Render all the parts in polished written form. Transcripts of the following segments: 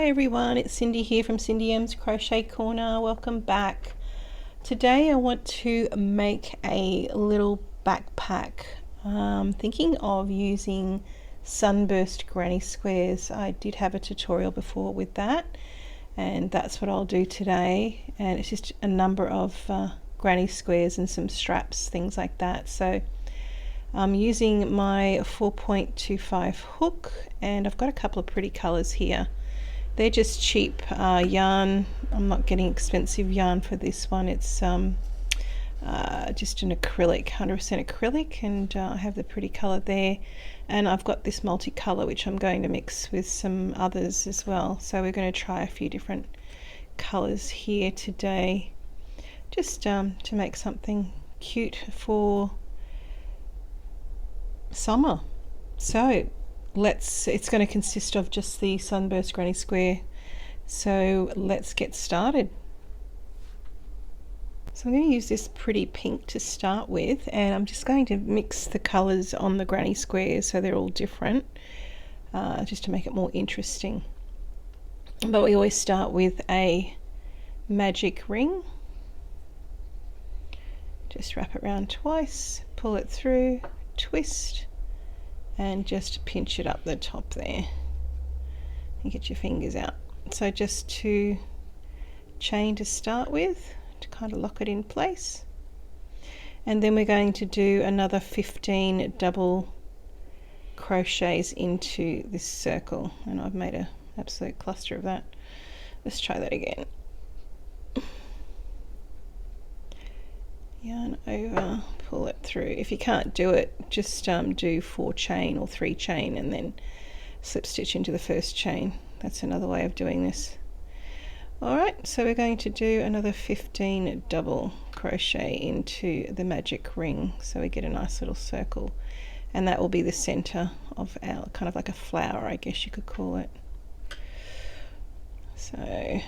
Hi everyone, it's Cindy here from Cindy M's Crochet Corner. Welcome back. Today I want to make a little backpack. Thinking of using Sunburst granny squares. I did have a tutorial before with that, and that's what I'll do today. And it's just a number of granny squares and some straps, things like that. So I'm using my 4.25 hook, and I've got a couple of pretty colors here. They're just cheap yarn. I'm not getting expensive yarn for this one. It's just an acrylic, 100% acrylic, and I have the pretty color there. And I've got this multicolor which I'm going to mix with some others as well. So we're going to try a few different colors here today, just to make something cute for summer. So it's going to consist of just the Sunburst granny square. So let's get started. So I'm going to use this pretty pink to start with, and I'm just going to mix the colors on the granny squares so they're all different, just to make it more interesting. But we always start with a magic ring. Just wrap it around twice, pull it through, twist, and just pinch it up the top there and get your fingers out. So just 2 chain to start with to kind of lock it in place, and then we're going to do another 15 double crochets into this circle, and I've made an absolute cluster of that. Let's try that again. Yarn over, pull it through. If you can't do it, just do 4 chain or 3 chain and then slip stitch into the first chain. That's another way of doing this. Alright, so we're going to do another 15 double crochet into the magic ring, so we get a nice little circle, and that will be the center of our, kind of like a flower, I guess you could call it. So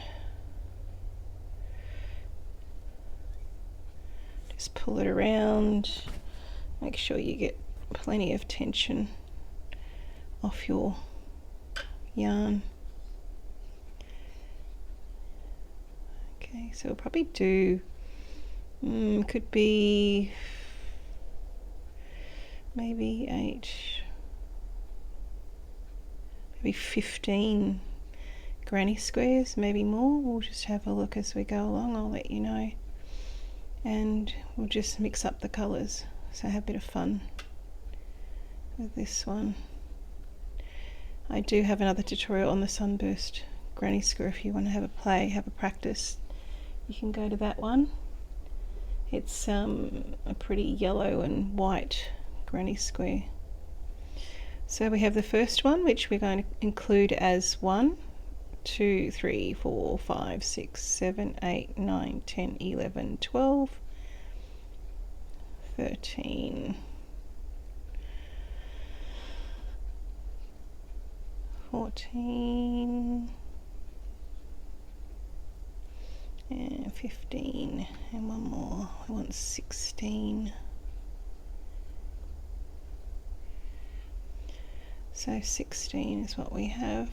just pull it around, make sure you get plenty of tension off your yarn. Okay, so we'll probably do, could be maybe 8, maybe 15 granny squares, maybe more. We'll just have a look as we go along, I'll let you know. And we'll just mix up the colors, so have a bit of fun with this one. I do have another tutorial on the Sunburst granny square. If you want to have a play, have a practice, you can go to that one. It's a pretty yellow and white granny square. So we have the first one, which we're going to include as 1, 2, 3, 4, 5, 6, 7, 8, 9, 10, 11, 12, 13, 14, and 15, and one more. I want 16. So 16 is what we have.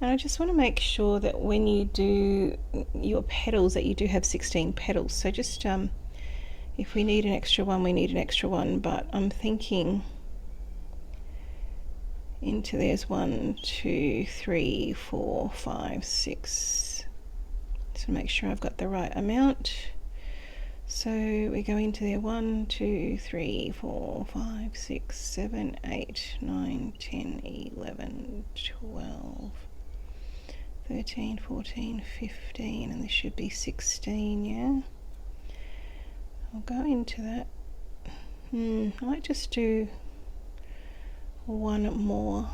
And I just want to make sure that when you do your petals that you do have 16 petals. So just if we need an extra one, we need an extra one, but I'm thinking into there's 1, 2, 3, 4, 5, 6. So make sure I've got the right amount. So we go into there 1, 2, 3, 4, 5, 6, 7, 8, 9, 10, 11, 12, 13, 14, 15, and this should be 16, yeah? I'll go into that. I might just do one more.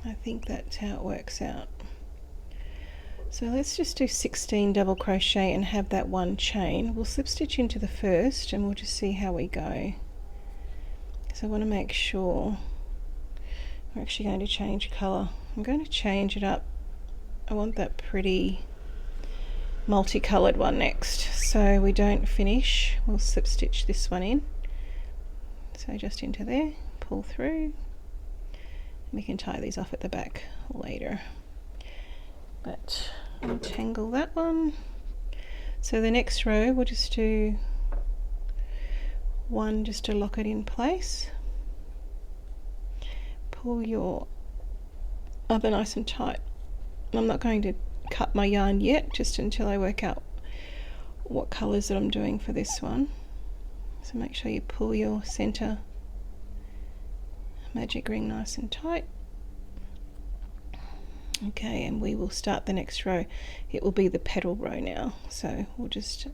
I think that's how it works out. So let's just do 16 double crochet and have that 1 chain. We'll slip stitch into the first and we'll just see how we go. So I want to make sure we're actually going to change colour. I'm going to change it up. I want that pretty multicoloured one next, so we don't finish. We'll slip stitch this one in. So just into there, pull through. We can tie these off at the back later. but untangle that one. So the next row we'll just do one just to lock it in place. Pull your other nice and tight. I'm not going to cut my yarn yet, just until I work out what colours that I'm doing for this one. So make sure you pull your centre magic ring nice and tight. Okay, and we will start the next row. It will be the petal row now, so we'll just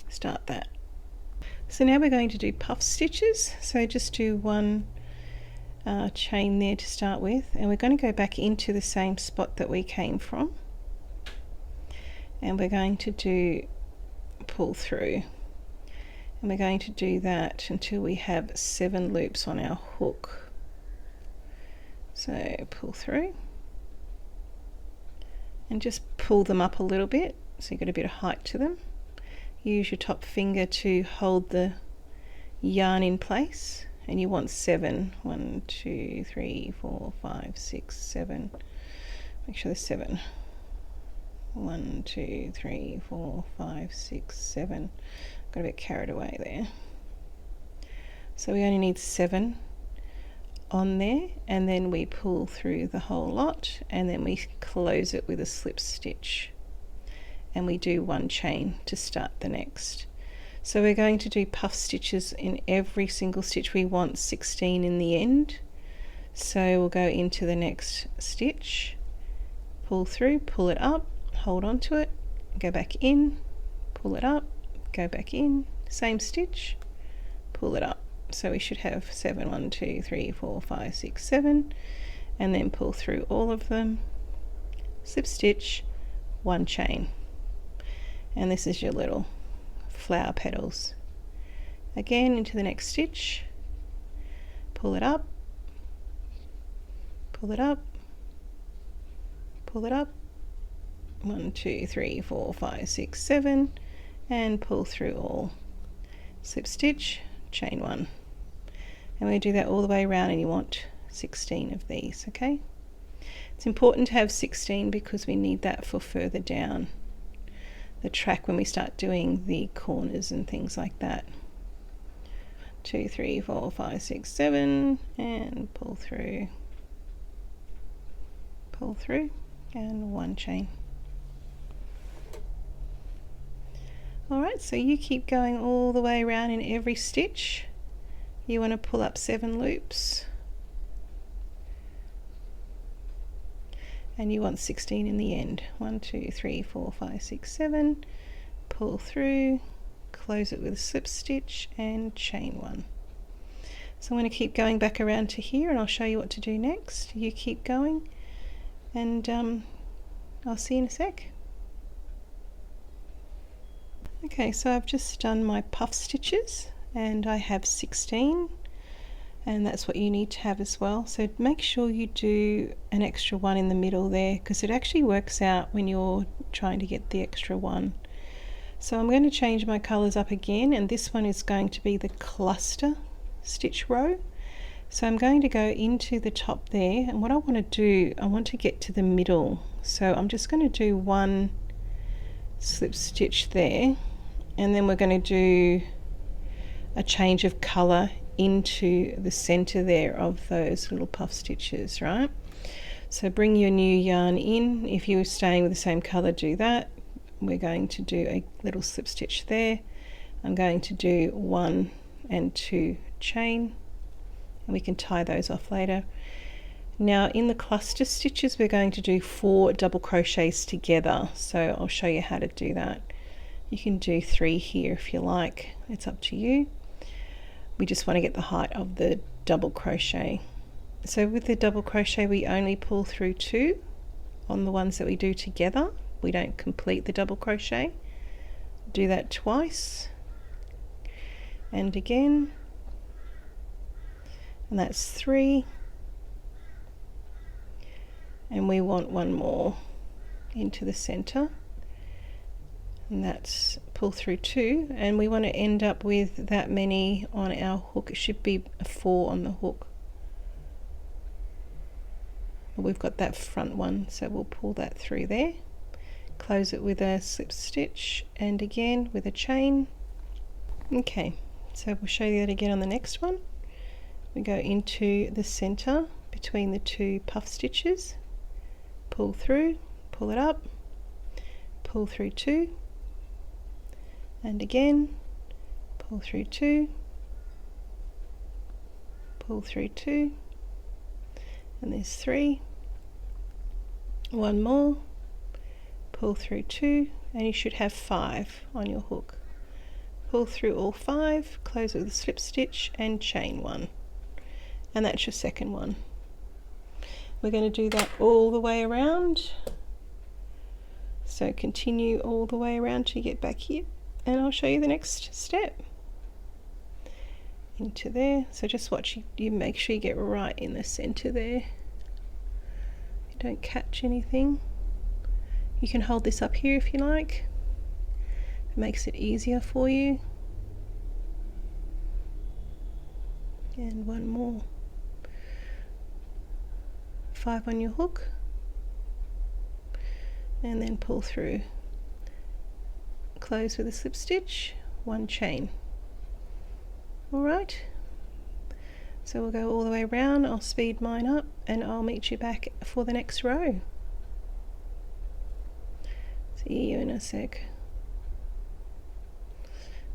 start that. So now we're going to do puff stitches, so just do one chain there to start with, and we're going to go back into the same spot that we came from, and we're going to do pull through, and we're going to do that until we have 7 loops on our hook. So pull through and just pull them up a little bit so you've got a bit of height to them. Use your top finger to hold the yarn in place, and you want 7. 1, 2, 3, 4, 5, 6, 7. Make sure there's 7. 1, 2, 3, 4, 5, 6, 7. Got a bit carried away there. So we only need 7 on there, and then we pull through the whole lot, and then we close it with a slip stitch, and we do 1 chain to start the next. So we're going to do puff stitches in every single stitch. We want 16 in the end, so we'll go into the next stitch, pull through, pull it up, hold on to it, go back in, pull it up, go back in, same stitch, pull it up. So we should have 7, 1, 2, 3, 4, 5, 6, 7, and then pull through all of them, slip stitch, 1 chain, and this is your little flower petals. Again into the next stitch, pull it up, pull it up, pull it up, 1, 2, 3, 4, 5, 6, 7, and pull through all, slip stitch, chain 1, and we do that all the way around, and you want 16 of these. Okay, it's important to have 16 because we need that for further down the track when we start doing the corners and things like that. 2, 3, 4, 5, 6, 7, and pull through, and 1 chain. Alright, so you keep going all the way around in every stitch. You want to pull up 7 loops, and you want 16 in the end. 1, 2, 3, 4, 5, 6, 7, pull through, close it with a slip stitch, and chain 1. So I'm going to keep going back around to here, and I'll show you what to do next. You keep going, and I'll see you in a sec. Okay, so I've just done my puff stitches, and I have 16, and that's what you need to have as well. So make sure you do an extra 1 in the middle there, because it actually works out when you're trying to get the extra 1. So I'm going to change my colors up again, and this one is going to be the cluster stitch row. So I'm going to go into the top there, and what I want to do, I want to get to the middle. So I'm just going to do 1 slip stitch there, and then we're going to do a change of color into the center there of those little puff stitches, right? So bring your new yarn in. If you're staying with the same color, do that. We're going to do a little slip stitch there. I'm going to do 1 and 2 chain, and we can tie those off later. Now in the cluster stitches we're going to do 4 double crochets together, so I'll show you how to do that. You can do 3 here if you like, it's up to you. We just want to get the height of the double crochet. So with the double crochet we only pull through 2 on the ones that we do together. We don't complete the double crochet. Do that twice, and again, and that's 3, and we want 1 more into the center, and that's pull through 2, and we want to end up with that many on our hook. It should be a 4 on the hook. We've got that front one, so we'll pull that through there, close it with a slip stitch and again with a chain. Okay, so we'll show you that again on the next one. We go into the center between the two puff stitches, pull through, pull it up, pull through two, and again pull through two, pull through two, and there's three, one more, pull through two, and you should have 5 on your hook. Pull through all 5, close it with a slip stitch and chain 1, and that's your second one. We're going to do that all the way around, so continue all the way around till you get back here, and I'll show you the next step. Into there, so just watch you make sure you get right in the center there, you don't catch anything. You can hold this up here if you like, it makes it easier for you. And one more, 5 on your hook, and then pull through, close with a slip stitch, 1 chain. Alright, so we'll go all the way around. I'll speed mine up and I'll meet you back for the next row. See you in a sec.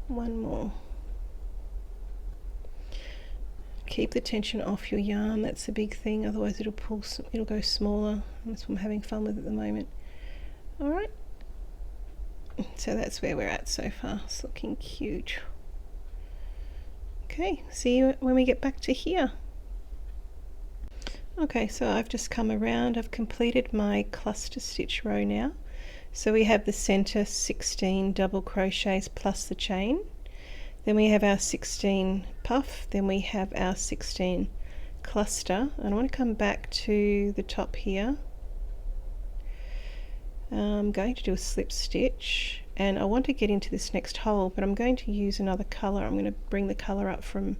One more. Keep the tension off your yarn, that's a big thing, otherwise it'll go smaller. That's what I'm having fun with at the moment. Alright, so that's where we're at so far. It's looking cute. Okay, see you when we get back to here. Okay, so I've just come around, I've completed my cluster stitch row now. So we have the center 16 double crochets plus the chain, then we have our 16 puff, then we have our 16 cluster, and I want to come back to the top here. I'm going to do a slip stitch, and I want to get into this next hole, but I'm going to use another color. I'm going to bring the color up from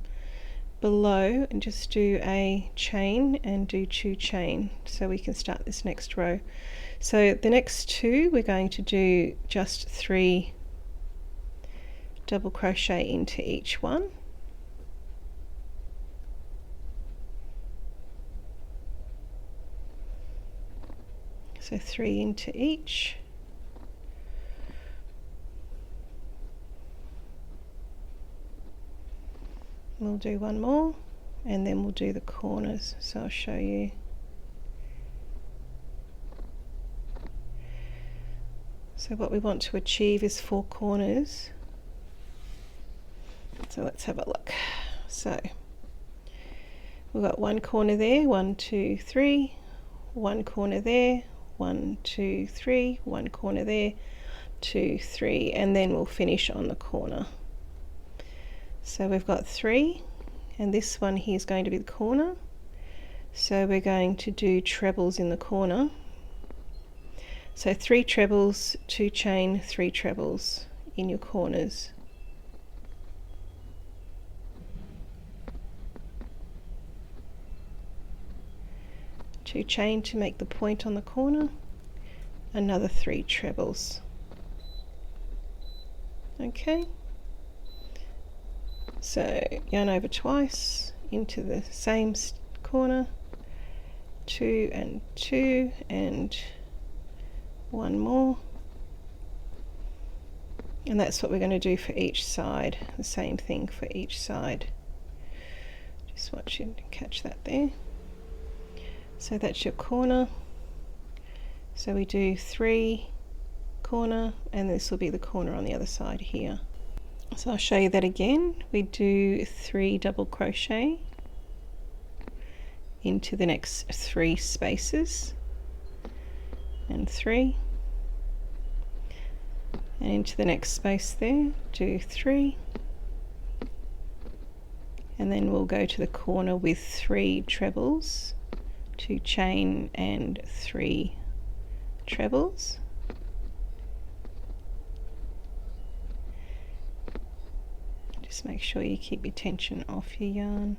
below and just do a chain and do 2 chain so we can start this next row. So the next 2 we're going to do just 3 double crochet into each one. So 3 into each. We'll do one more and then we'll do the corners, so I'll show you. So what we want to achieve is 4 corners. So let's have a look. So we've got 1 corner there, 1, 2, 3, 1 corner there, 1, 2, 3, 1 corner there, 2, 3, and then we'll finish on the corner. So we've got 3, and this one here is going to be the corner. So we're going to do trebles in the corner. So 3 trebles, 2 chain, 3 trebles in your corners. Two chain to make the point on the corner, another 3 trebles. Okay, so yarn over twice into the same corner, 2 and 2 and 1 more, and that's what we're going to do for each side, the same thing for each side. Just want you to catch that there. So that's your corner, so we do 3 corner, and this will be the corner on the other side here. So I'll show you that again. We do 3 double crochet into the next 3 spaces, and 3, and into the next space there, do 3, and then we'll go to the corner with 3 trebles, 2 chain and 3 trebles. Just make sure you keep your tension off your yarn.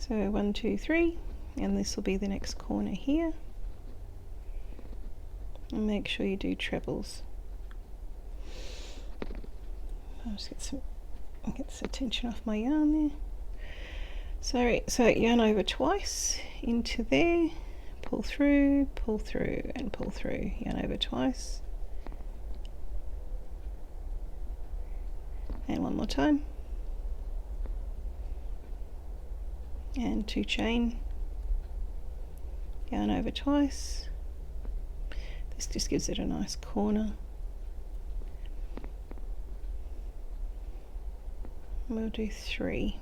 So 1, 2, 3, and this will be the next corner here. And make sure you do trebles. I'll just get some tension off my yarn there. So yarn over twice into there, pull through, and pull through. Yarn over twice. And one more time. And 2 chain. Yarn over twice. This just gives it a nice corner. We'll do 3.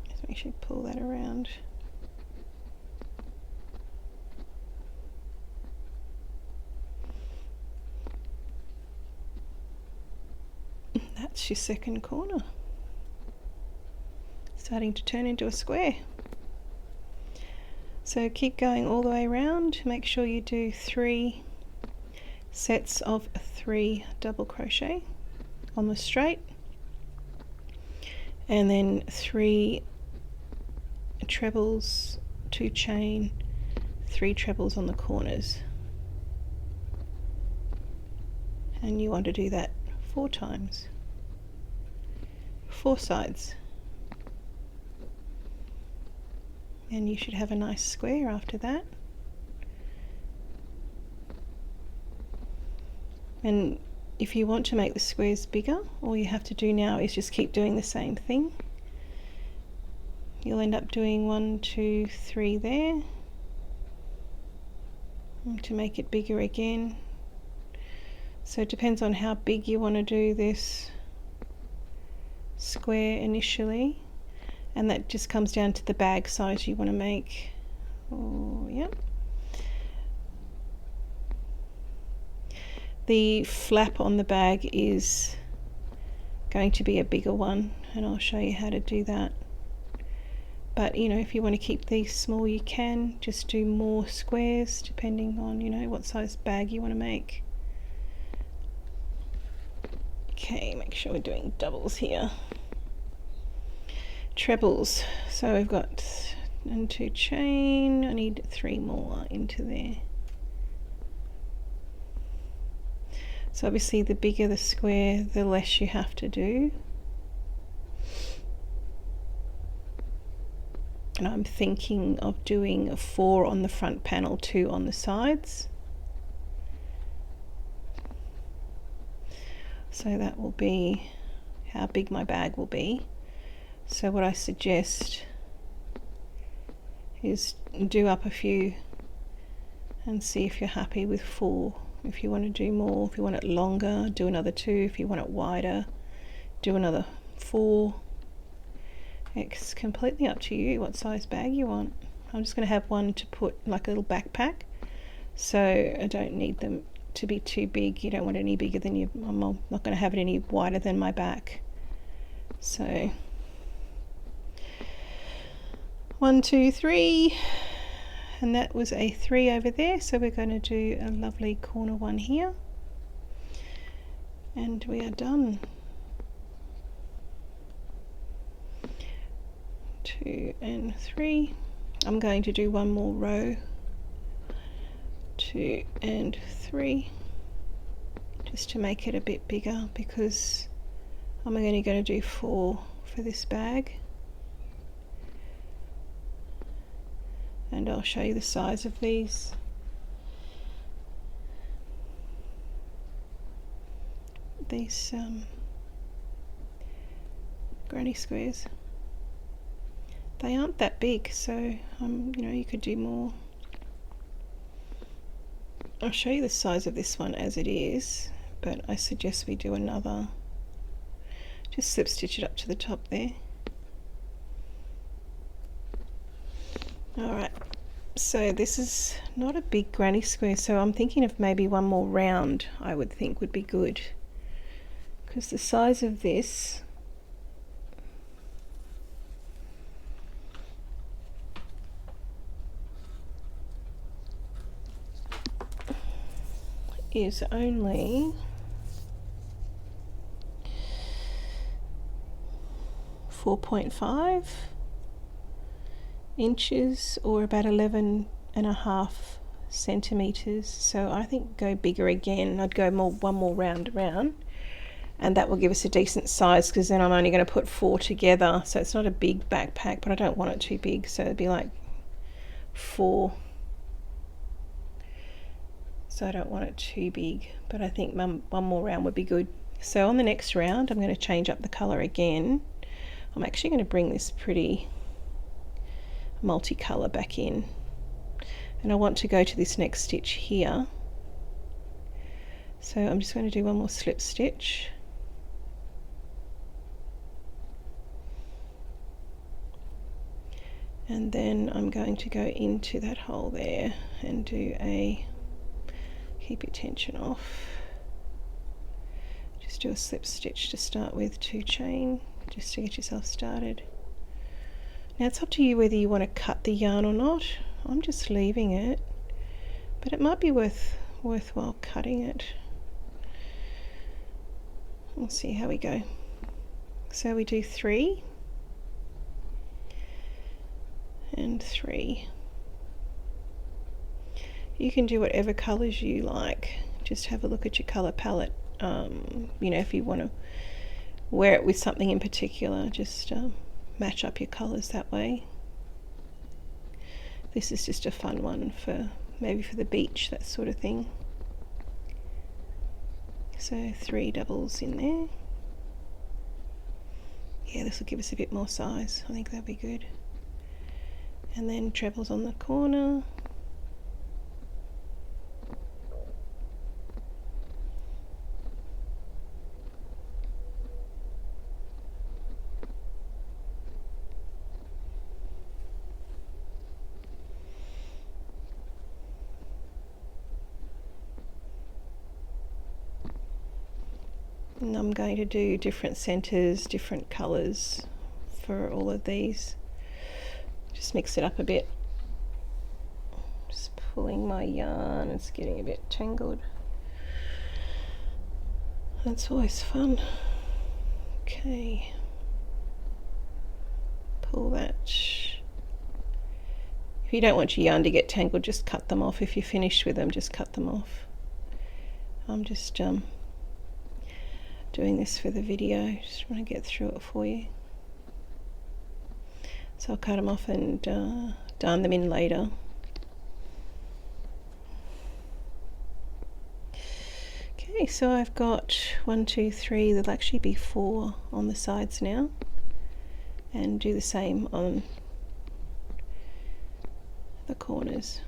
Just make sure you pull that around. That's your second corner. Starting to turn into a square. So keep going all the way around. Make sure you do 3 sets of 3 double crochet on the straight, and then 3 trebles, 2 chain, 3 trebles on the corners, and you want to do that 4 times, 4 sides, and you should have a nice square after that. And if you want to make the squares bigger, all you have to do now is just keep doing the same thing. You'll end up doing 1, 2, 3 there, and to make it bigger again. So it depends on how big you want to do this square initially, and that just comes down to the bag size you want to make. Oh, yep. The flap on the bag is going to be a bigger one, and I'll show you how to do that. But you know, if you want to keep these small, you can just do more squares depending on, you know, what size bag you want to make. Okay, make sure we're doing doubles here. Trebles. So we've got 1, 2 chain. I need 3 more into there. So obviously the bigger the square, the less you have to do. And I'm thinking of doing 4 on the front panel, 2 on the sides. So that will be how big my bag will be. So what I suggest is do up a few and see if you're happy with 4. If you want to do more, if you want it longer, do another 2. If you want it wider, do another 4. It's completely up to you what size bag you want. I'm just going to have one to put like a little backpack, so I don't need them to be too big. You don't want any bigger than you. I'm not going to have it any wider than my back. So 1, 2, 3. And that was a 3 over there, so we're going to do a lovely corner one here, and we are done. 2 and 3. I'm going to do one more row, 2 and 3, just to make it a bit bigger, because I'm only going to do 4 for this bag. And I'll show you the size of these. These granny squares. They aren't that big, so you know, you could do more. I'll show you the size of this one as it is, but I suggest we do another. Just slip stitch it up to the top there. Alright, so this is not a big granny square, so I'm thinking of maybe one more round. I would think would be good, because the size of this is only 4.5 inches or about 11.5 centimeters. So I think go bigger again. I'd go one more round around, and that will give us a decent size, because then I'm only going to put 4 together, so it's not a big backpack, but I don't want it too big, so it'd be like 4. So I don't want it too big, but I think one more round would be good. So on the next round I'm going to change up the color again. I'm actually going to bring this pretty multicolor back in, and I want to go to this next stitch here. So I'm just going to do one more slip stitch, and then I'm going to go into that hole there and do a, keep your tension off, just do a slip stitch to start with, 2 chain, just to get yourself started. Now it's up to you whether you want to cut the yarn or not. I'm just leaving it, but it might be worthwhile cutting it. We'll see how we go. So we do 3 and 3. You can do whatever colors you like. Just have a look at your color palette. You know, if you want to wear it with something in particular, just match up your colors that way. This is just a fun one for maybe for the beach, that sort of thing. So 3 doubles in there. Yeah, this will give us a bit more size. I think that'd be good. And then trebles on the corner. And I'm going to do different centers, different colors for all of these. Just mix it up a bit. Just pulling my yarn, it's getting a bit tangled. That's always fun. Okay. Pull that. If you don't want your yarn to get tangled, just cut them off. If you're finished with them, just cut them off. I'm just doing this for the video, just want to get through it for you. So I'll cut them off and darn them in later. Okay, so I've got 1, 2, 3, there'll actually be 4 on the sides now, and do the same on the corners.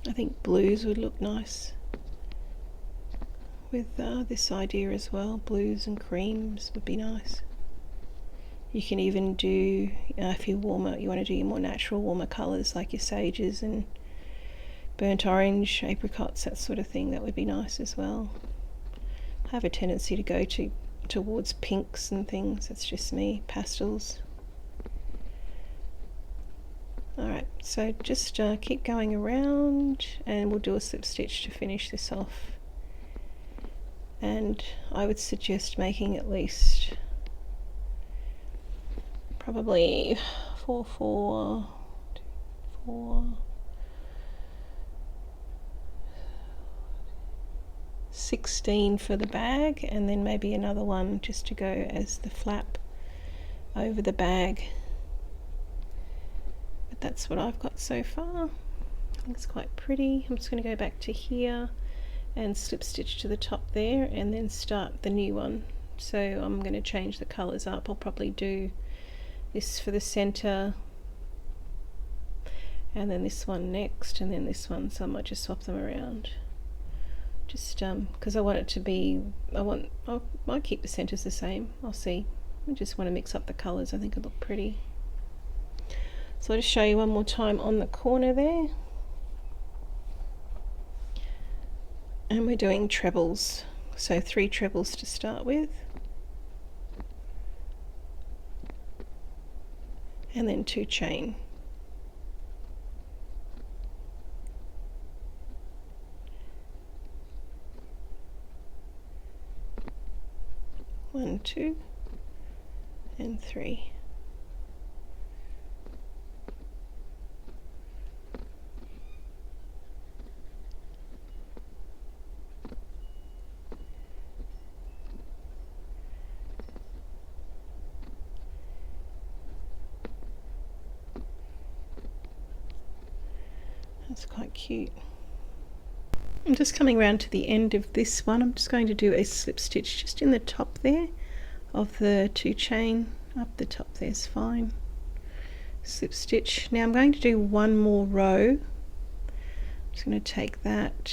I think blues would look nice with this idea as well. Blues and creams would be nice. You can even do, if you're warmer, you want to do your more natural warmer colours like your sages and burnt orange, apricots, that sort of thing. That would be nice as well. I have a tendency to go towards pinks and things. That's just me. Pastels. Alright, so just keep going around, and we'll do a slip stitch to finish this off. And I would suggest making at least probably 4, 16 for the bag, and then maybe another one just to go as the flap over the bag. But that's what I've got so far. I think it's quite pretty. I'm just going to go back to here and slip stitch to the top there, and then start the new one. So I'm going to change the colours up. I'll probably do this for the center, and then this one next, and then this one, so I might just swap them around. Just because I want it to be, I might keep the centers the same. I'll see. I just want to mix up the colors. I think it'll look pretty. So I'll just show you one more time on the corner there. And we're doing trebles, so 3 trebles to start with, and then 2 chain. 1, 2 and 3. That's quite cute. I'm just coming around to the end of this one. I'm just going to do a slip stitch just in the top there of the 2 chain. Up the top there's fine. Slip stitch. Now I'm going to do one more row. I'm just going to take that,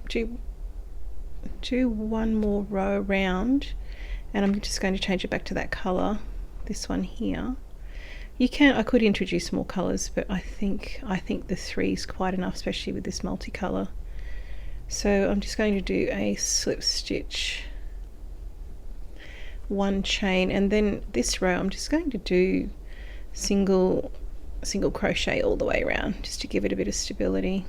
do one more row around, and I'm just going to change it back to that colour, this one here. I could introduce more colours, but I think the 3 is quite enough, especially with this multicolour. So I'm just going to do a slip stitch, 1 chain, and then this row I'm just going to do single crochet all the way around, just to give it a bit of stability.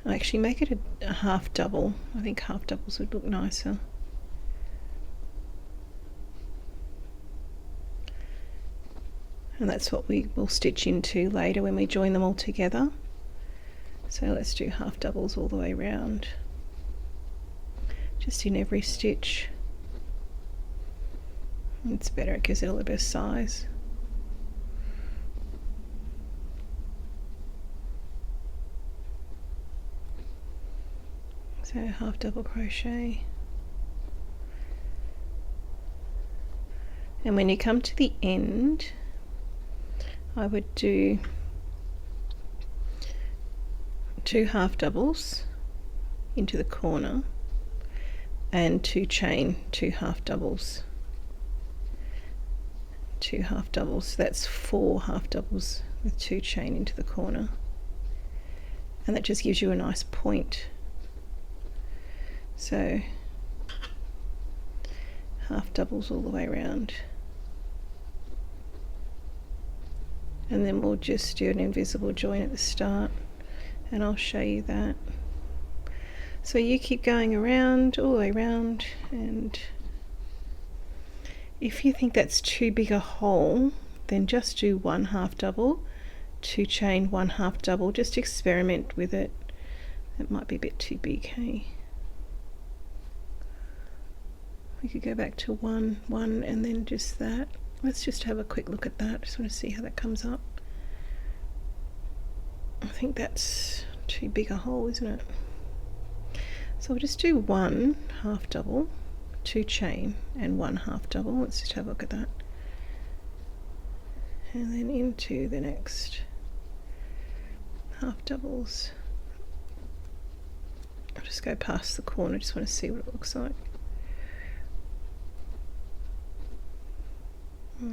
I'll actually make it a half double. I think half doubles would look nicer. And that's what we will stitch into later when we join them all together. So let's do half doubles all the way around, just in every stitch. It's better, it gives it a little bit of size. So half double crochet. And when you come to the end, I would do 2 half doubles into the corner and 2 chain, 2 half doubles, 2 half doubles. So that's 4 half doubles with 2 chain into the corner, and that just gives you a nice point. So half doubles all the way around. And then we'll just do an invisible join at the start, and I'll show you that. So you keep going around, all the way around, and if you think that's too big a hole, then just do 1 half double, 2 chain, 1 half double. Just experiment with it. It might be a bit too big, hey? We could go back to 1, 1, and then just that. Let's just have a quick look at that. Just want to see how that comes up. I think that's too big a hole, isn't it? So we'll just do 1 half double, 2 chain, and 1 half double. Let's just have a look at that. And then into the next half doubles. I'll just go past the corner, just want to see what it looks like.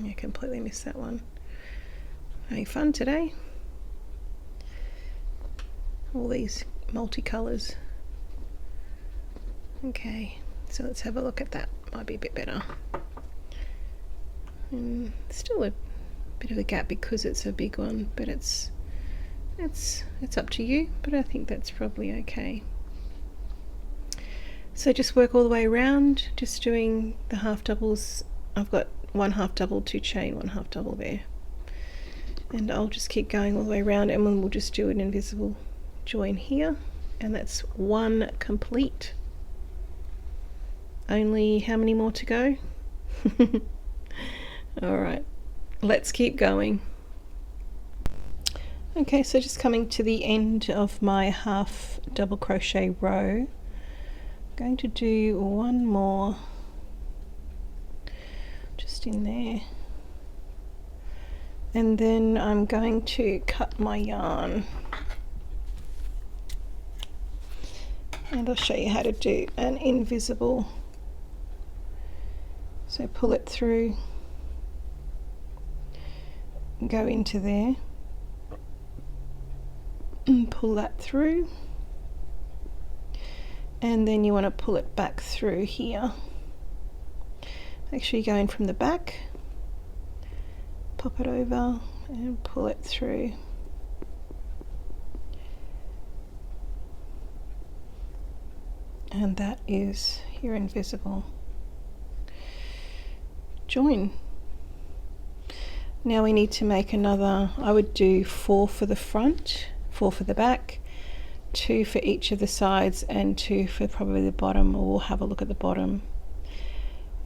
I completely missed that one. Having fun today. All these multicolours. Okay, so let's have a look at that. Might be a bit better. And still a bit of a gap because it's a big one, but it's up to you, but I think that's probably okay. So just work all the way around, just doing the half doubles. I've got 1 half double, 2 chain, 1 half double there, and I'll just keep going all the way around, and then we'll just do an invisible join here, and that's 1 complete. Only how many more to go? All right, let's keep going. Okay, so just coming to the end of my half double crochet row, I'm going to do 1 more just in there, and then I'm going to cut my yarn, and I'll show you how to do an invisible. So pull it through, go into there, and pull that through, and then you want to pull it back through here. Make sure you go in from the back, pop it over and pull it through. and that is your invisible join. Now we need to make another, I would do 4 for the front, 4 for the back, 2 for each of the sides, and 2 for probably the bottom, or we'll have a look at the bottom.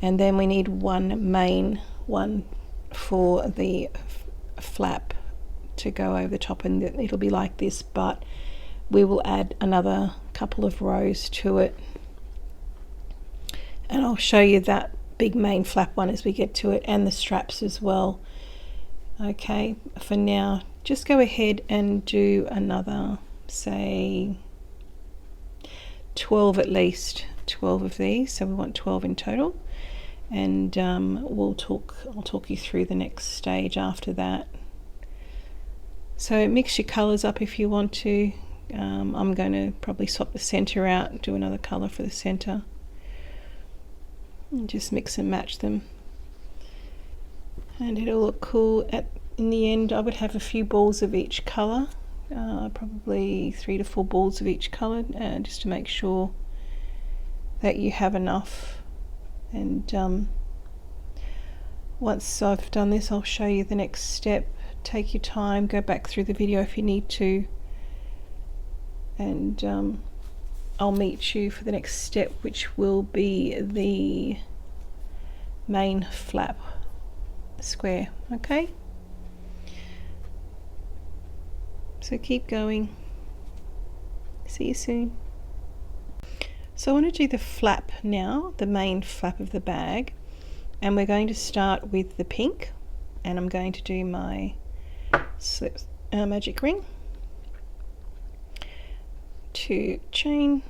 And then we need one main one for the flap to go over the top, and it'll be like this, but we will add another couple of rows to it, and I'll show you that big main flap one as we get to it, and the straps as well. Okay, for now just go ahead and do another, say 12 at least, 12 of these, so we want 12 in total, and I'll talk you through the next stage after that. So mix your colors up if you want to. I'm going to probably swap the center out and do another color for the center, and just mix and match them, and it'll look cool. In the end, I would have a few balls of each color, probably 3 to 4 balls of each color, just to make sure that you have enough. And once I've done this, I'll show you the next step. Take your time, go back through the video if you need to, and I'll meet you for the next step, which will be the main flap square. Okay, so keep going. See you soon. So I want to do the flap now, the main flap of the bag, and we're going to start with the pink, and I'm going to do my slip magic ring, 2 chain.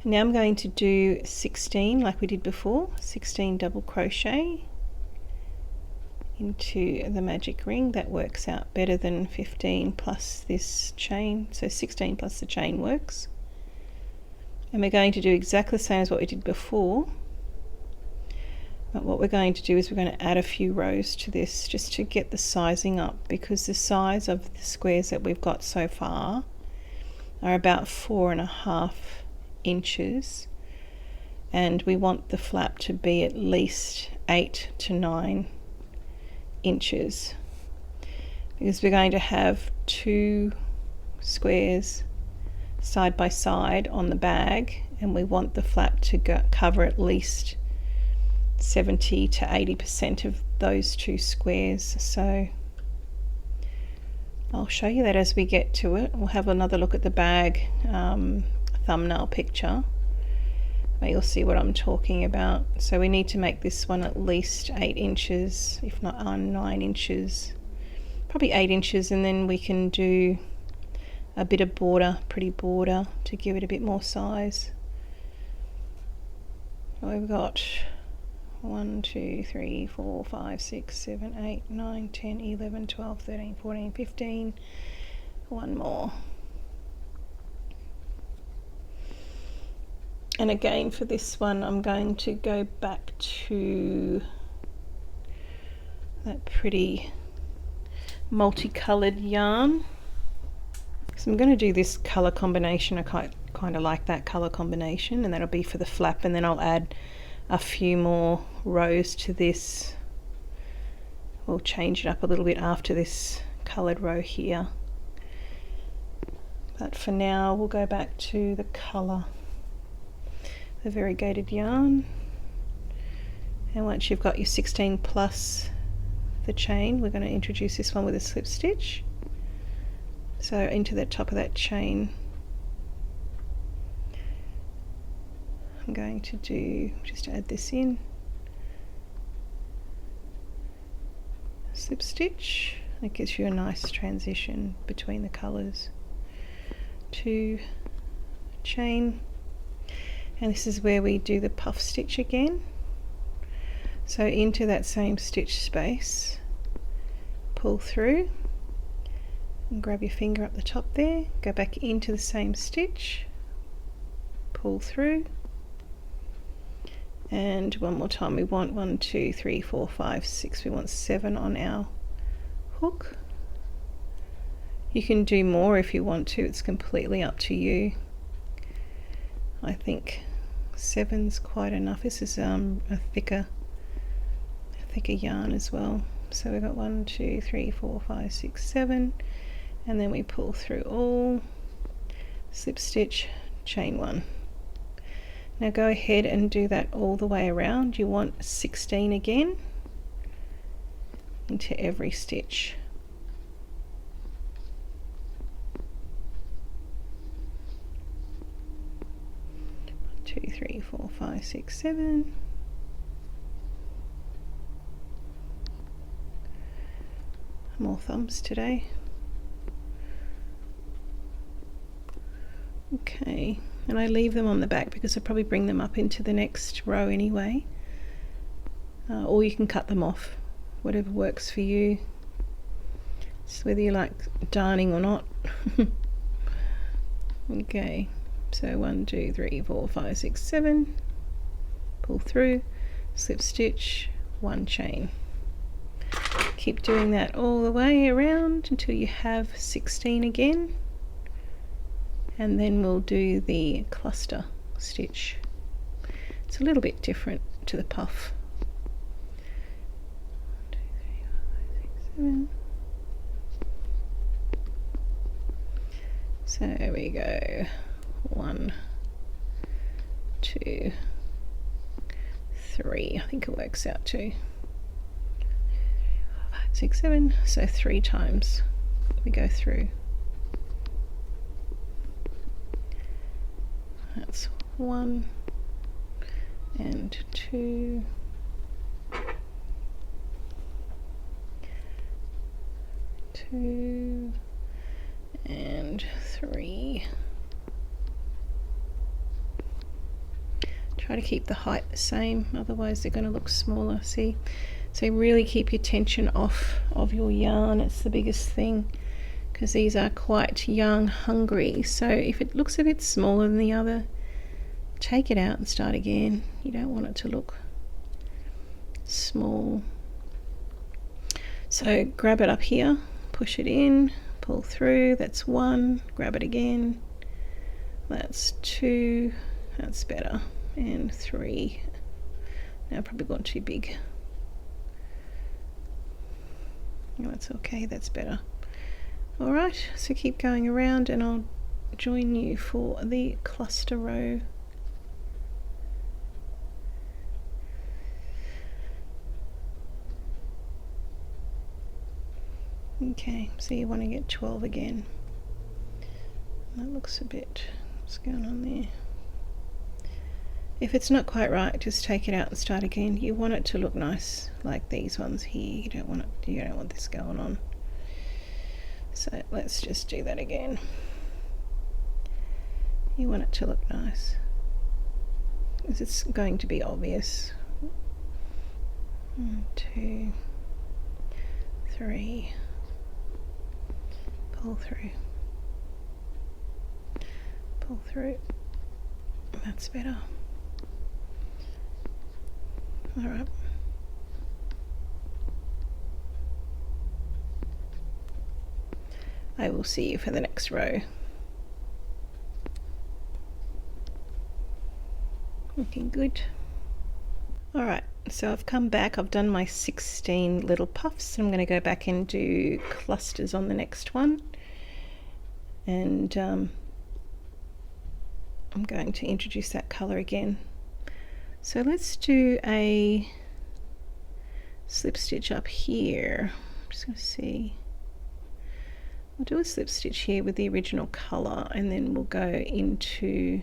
Now I'm going to do 16 like we did before, 16 double crochet into the magic ring. That works out better than 15 plus this chain, so 16 plus the chain works. And we're going to do exactly the same as what we did before, but what we're going to do is we're going to add a few rows to this just to get the sizing up, because the size of the squares that we've got so far are about 4.5 inches, and we want the flap to be at least 8 to 9 inches, because we're going to have 2 squares side by side on the bag, and we want the flap to cover at least 70 to 80% of those 2 squares. So I'll show you that as we get to it. We'll have another look at the bag thumbnail picture, but you'll see what I'm talking about. So we need to make this one at least 8 inches, if not 9 inches, probably 8 inches, and then we can do a bit of border, pretty border, to give it a bit more size. We've got 1, 2, 3, 4, 5, 6, 7, 8, 9, 10, 11, 12, 13, 14, 15. One more. And again for this one, I'm going to go back to that pretty multicolored yarn. So I'm going to do this color combination. I kind of like that color combination, and that'll be for the flap, and then I'll add a few more rows to this. We'll change it up a little bit after this colored row here, but for now we'll go back to the color, the variegated yarn. And once you've got your 16 plus the chain, we're going to introduce this one with a slip stitch. So into the top of that chain, I'm going to do, just add this in, slip stitch. It gives you a nice transition between the colours. 2 chain, and this is where we do the puff stitch again. So into that same stitch space, pull through, and grab your finger up the top there, go back into the same stitch, pull through, and one more time. We want 1, 2, 3, 4, 5, 6, we want 7 on our hook. You can do more if you want to, it's completely up to you. I think 7's quite enough. This is a thicker yarn as well. So we've got 1, 2, 3, 4, 5, 6, 7, and then we pull through all, slip stitch, chain 1. Now go ahead and do that all the way around. You want 16 again into every stitch. 1, 2, 3, 4, 5, 6, 7. More thumbs today. Okay, and I leave them on the back because I'll probably bring them up into the next row anyway. Or you can cut them off, whatever works for you. It's whether you like darning or not. Okay, so 1, 2, 3, 4, 5, 6, 7. Pull through, slip stitch, 1 chain. Keep doing that all the way around until you have 16 again, and then we'll do the cluster stitch. It's a little bit different to the puff. 1, 2, 3, 4, 5, 6, 7. So we go 1, 2, 3. I think it works out to 6, 7, so 3 times we go through. That's 1 and 2, 2 and 3. Try to keep the height the same, otherwise they're going to look smaller. See? So really keep your tension off of your yarn. It's the biggest thing, because these are quite young, hungry. So if it looks a bit smaller than the other, take it out and start again. You don't want it to look small. So grab it up here, push it in, pull through. That's 1. Grab it again. That's 2. That's better. And 3. Now I've probably gone too big. No, that's okay, that's better. Alright, so keep going around and I'll join you for the cluster row. Okay, so you want to get 12 again. That looks a bit, what's going on there? If it's not quite right, just take it out and start again. You want it to look nice, like these ones here. You don't want this going on. So let's just do that again. You want it to look nice, because it's going to be obvious. 1, 2, 3. Pull through. Pull through. That's better. All right. I will see you for the next row. Looking good. All right, so I've come back. I've done my 16 little puffs. I'm going to go back and do clusters on the next one. And I'm going to introduce that color again. So let's do a slip stitch up here. I'm just going to see. We'll do a slip stitch here with the original color, and then we'll go into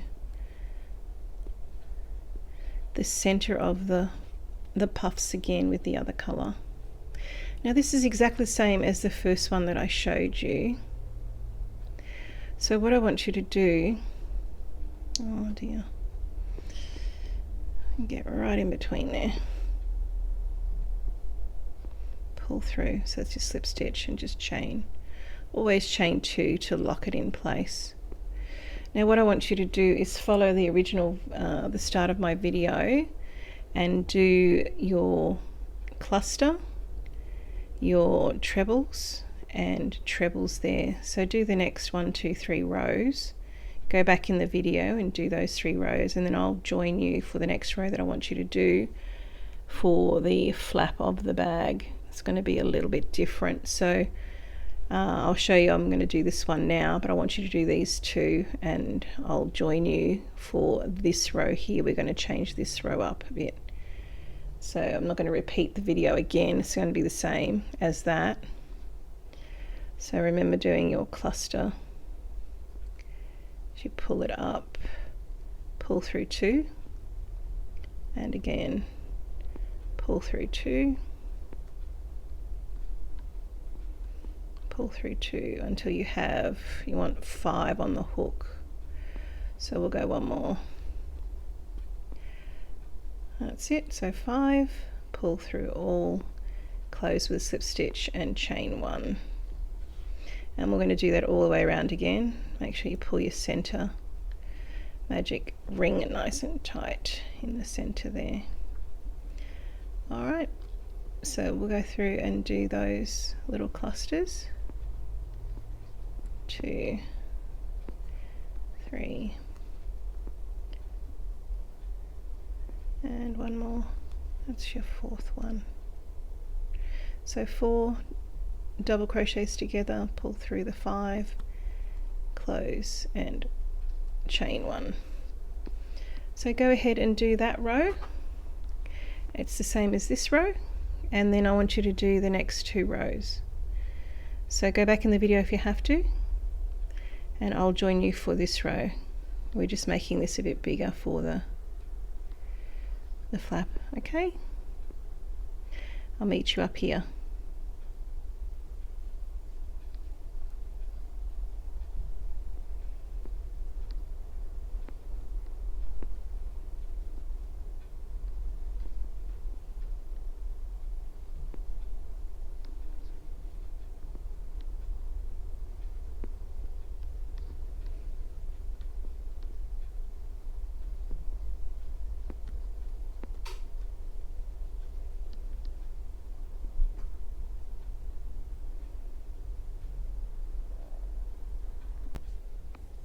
the center of the puffs again with the other color. Now this is exactly the same as the first one that I showed you. So what I want you to do, oh dear, get right in between there, pull through. So it's just slip stitch and just chain. Always chain 2 to lock it in place. Now what I want you to do is follow the original, the start of my video, and do your cluster, your trebles and trebles there. So do the next 1, 2, 3 rows go back in the video and do those 3 rows, and then I'll join you for the next row that I want you to do for the flap of the bag. It's going to be a little bit different, so I'll show you. I'm going to do this one now, but I want you to do these 2, and I'll join you for this row here. We're going to change this row up a bit, so I'm not going to repeat the video again. It's going to be the same as that. So remember doing your cluster. As you pull it up, pull through 2, and again pull through 2, pull through 2 until you want 5 on the hook. So we'll go one more. That's it. So 5, pull through all, close with a slip stitch and chain 1. And we're going to do that all the way around again. Make sure you pull your center magic ring nice and tight in the center there. Alright, so we'll go through and do those little clusters. 2, 3, and one more. That's your 4th one. So 4 double crochets together, pull through the 5, close and chain 1. So go ahead and do that row. It's the same as this row, and then I want you to do the next 2 rows. So go back in the video if you have to, and I'll join you for this row. We're just making this a bit bigger for the flap. Okay, I'll meet you up here.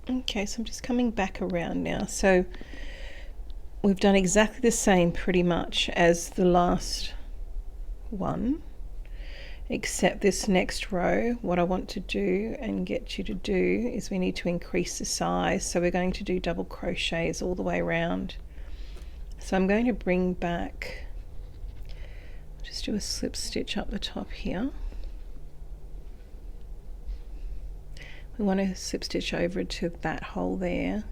Okay, so I'm just coming back around now. So we've done exactly the same pretty much as the last one, except this next row, what I want to do and get you to do is we need to increase the size. So we're going to do double crochets all the way around. So I'm going to bring back, just do a slip stitch up the top here. We want to slip stitch over to that hole there.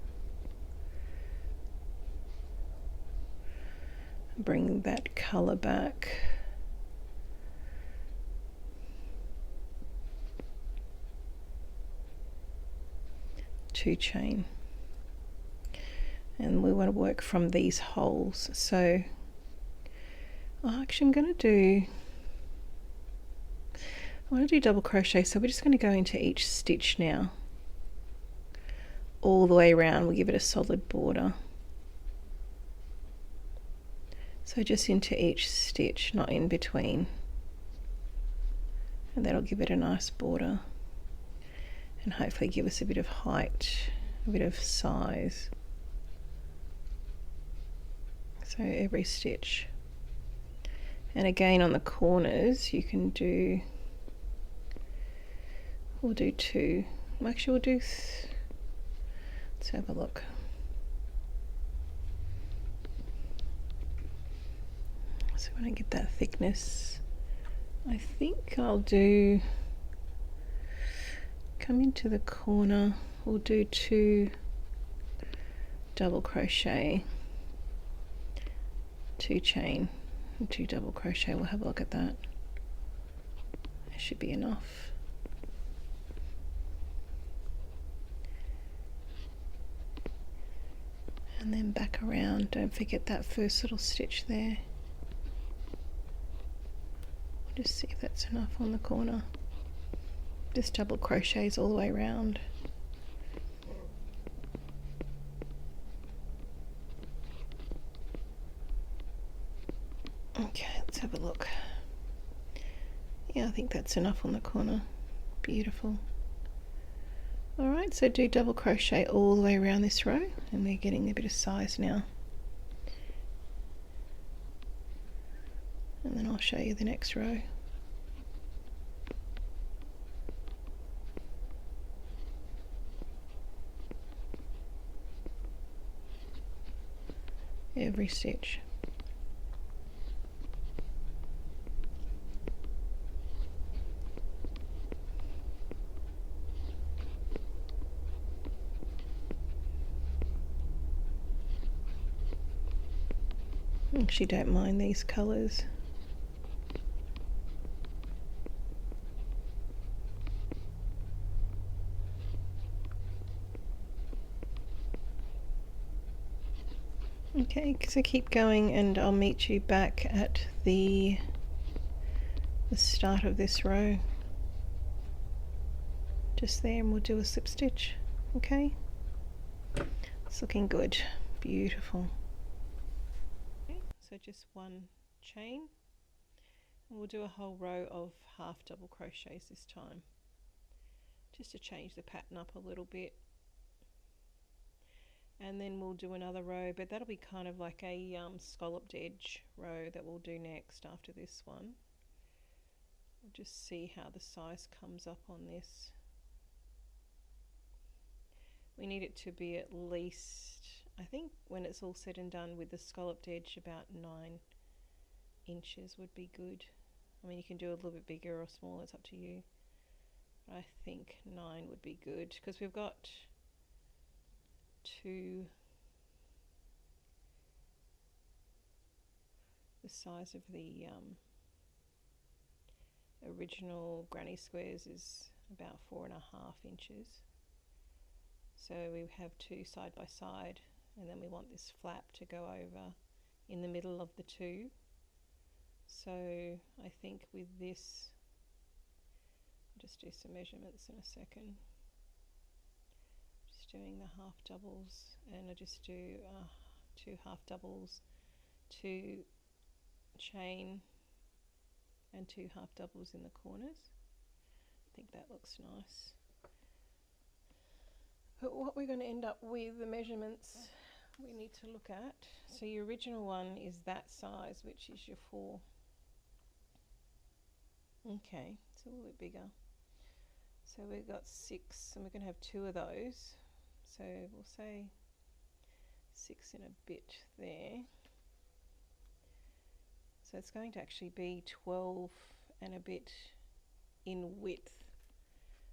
Bring that colour back. Two chain. And we want to work from these holes. So actually I want to do double crochet, so we're just going to go into each stitch now, all the way around. We'll give it a solid border. So just into each stitch, not in between, and that'll give it a nice border and hopefully give us a bit of height, a bit of size. So every stitch, and again on the corners you can do, we'll do 2, actually we'll do, let's have a look. So when I get that thickness, I think I'll do, come into the corner, we'll do 2 double crochet, 2 chain, and 2 double crochet. We'll have a look at that. That should be enough. And then back around, don't forget that first little stitch there. Just see if that's enough on the corner. Just double crochets all the way around. Okay, let's have a look. Yeah, I think that's enough on the corner. Beautiful. Alright, so do double crochet all the way around this row, and we're getting a bit of size now. And then I'll show you the next row. Every stitch. I actually don't mind these colours. Okay, so keep going and I'll meet you back at the start of this row. Just there, and we'll do a slip stitch. Okay? It's looking good. Beautiful. Okay, so just one chain. And we'll do a whole row of half double crochets this time, just to change the pattern up a little bit. And then we'll do another row, but that'll be kind of like a scalloped edge row that we'll do next after this one. We'll just see how the size comes up on this. We need it to be at least, I think when it's all said and done with the scalloped edge, about 9 inches would be good. I mean, you can do a little bit bigger or smaller, it's up to you. I think 9 would be good, because we've got the size of the original granny squares is about 4.5 inches. So we have 2 side by side, and then we want this flap to go over in the middle of the 2. So I think with this, I'll just do some measurements in a second. Just doing the half doubles, and I just do 2 half doubles, 2 chain and 2 half doubles in the corners. I think that looks nice. But what we're going to end up with, the measurements we need to look at. So your original one is that size, which is your 4. Okay, it's a little bit bigger. So we've got 6, and we're going to have 2 of those. So we'll say 6 and a bit there. So it's going to actually be 12 and a bit in width.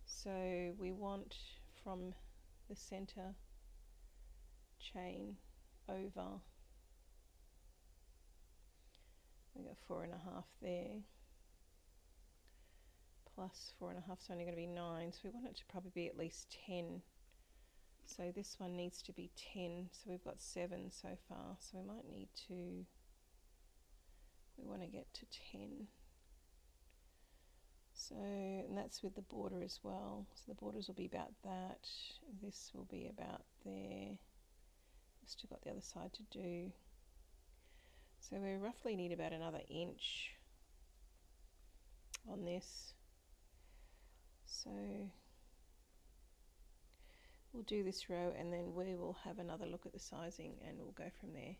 So we want from the center chain over, we got 4.5 there, plus 4.5, so only going to be 9. So we want it to probably be at least 10. So this one needs to be 10. So we've got 7 so far. So we might need to, we want to get to 10. So, and that's with the border as well. So the borders will be about that. This will be about there. We've still got the other side to do. So we roughly need about another inch on this. So we'll do this row, and then we will have another look at the sizing, and we'll go from there.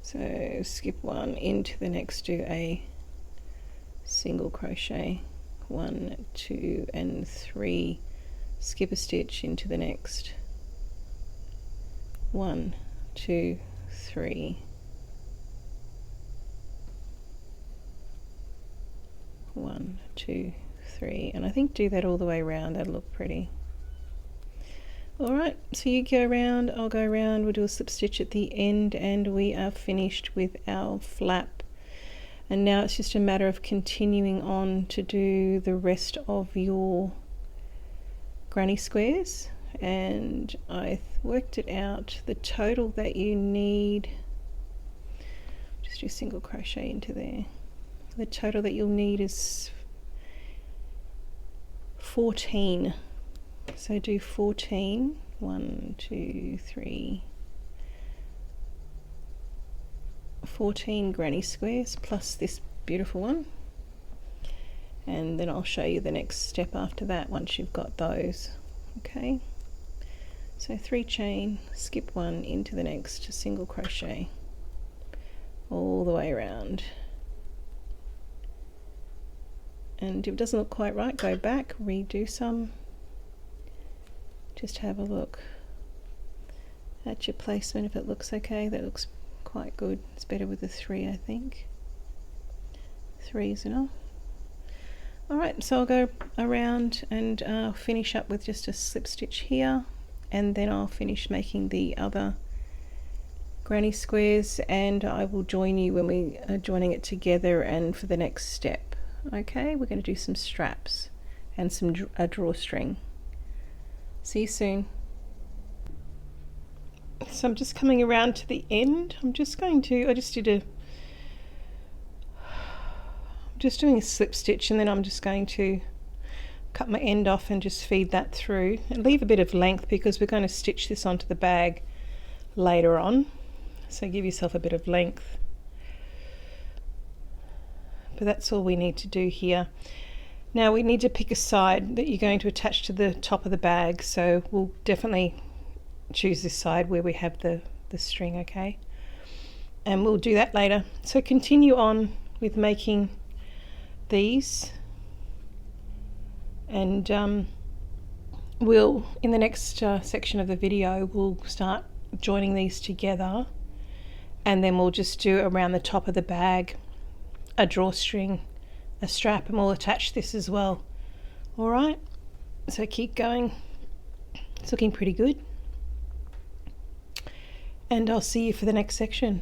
So skip one into the next, do a single crochet, 1, 2 and 3, skip a stitch into the next, 1, 2, 3, 1, 2, 3, and I think do that all the way around, that'll look pretty. Alright, so you go around, I'll go around, we'll do a slip stitch at the end, and we are finished with our flap. And now it's just a matter of continuing on to do the rest of your granny squares. And I worked it out, the total that you need, just do single crochet into there, the total that you'll need is 14. So do 14, 1, 2, 3, 14 granny squares plus this beautiful one, and then I'll show you the next step after that once you've got those. Okay, so 3 chain, skip 1 into the next single crochet all the way around. And if it doesn't look quite right, go back, redo some. Just have a look at your placement if it looks okay. That looks quite good. It's better with the 3, I think. 3 is enough. Alright, so I'll go around and finish up with just a slip stitch here, and then I'll finish making the other granny squares, and I will join you when we are joining it together and for the next step. Okay, we're going to do some straps and a drawstring. See you soon. So I'm just coming around to the end. I'm just doing a slip stitch, and then I'm just going to cut my end off and just feed that through and leave a bit of length because we're going to stitch this onto the bag later on, so give yourself a bit of length. But that's all we need to do here. Now we need to pick a side that you're going to attach to the top of the bag, so we'll definitely choose this side where we have the string, okay? And we'll do that later. So continue on with making these, and we'll, in the next section of the video, we'll start joining these together, and then we'll just do around the top of the bag a drawstring, a strap, and we'll attach this as well. All right, so keep going. It's looking pretty good, and I'll see you for the next section.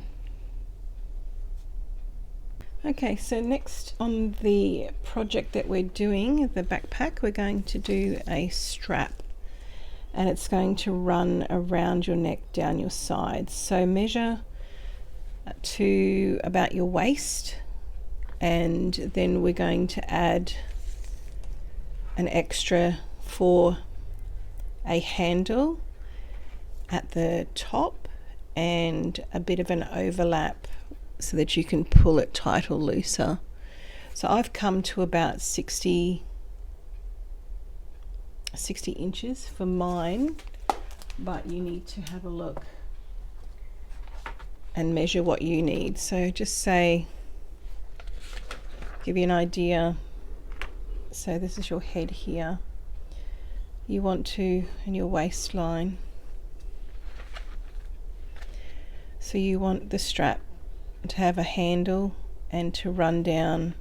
Okay, so next on the project that we're doing, the backpack, we're going to do a strap, and it's going to run around your neck down your sides. So measure to about your waist, and then we're going to add an extra for a handle at the top and a bit of an overlap so that you can pull it tight or looser. So I've come to about 60 inches for mine, but you need to have a look and measure what you need. So just say, give you an idea. So this is your head here. You want to, and your waistline. So you want the strap to have a handle and to run down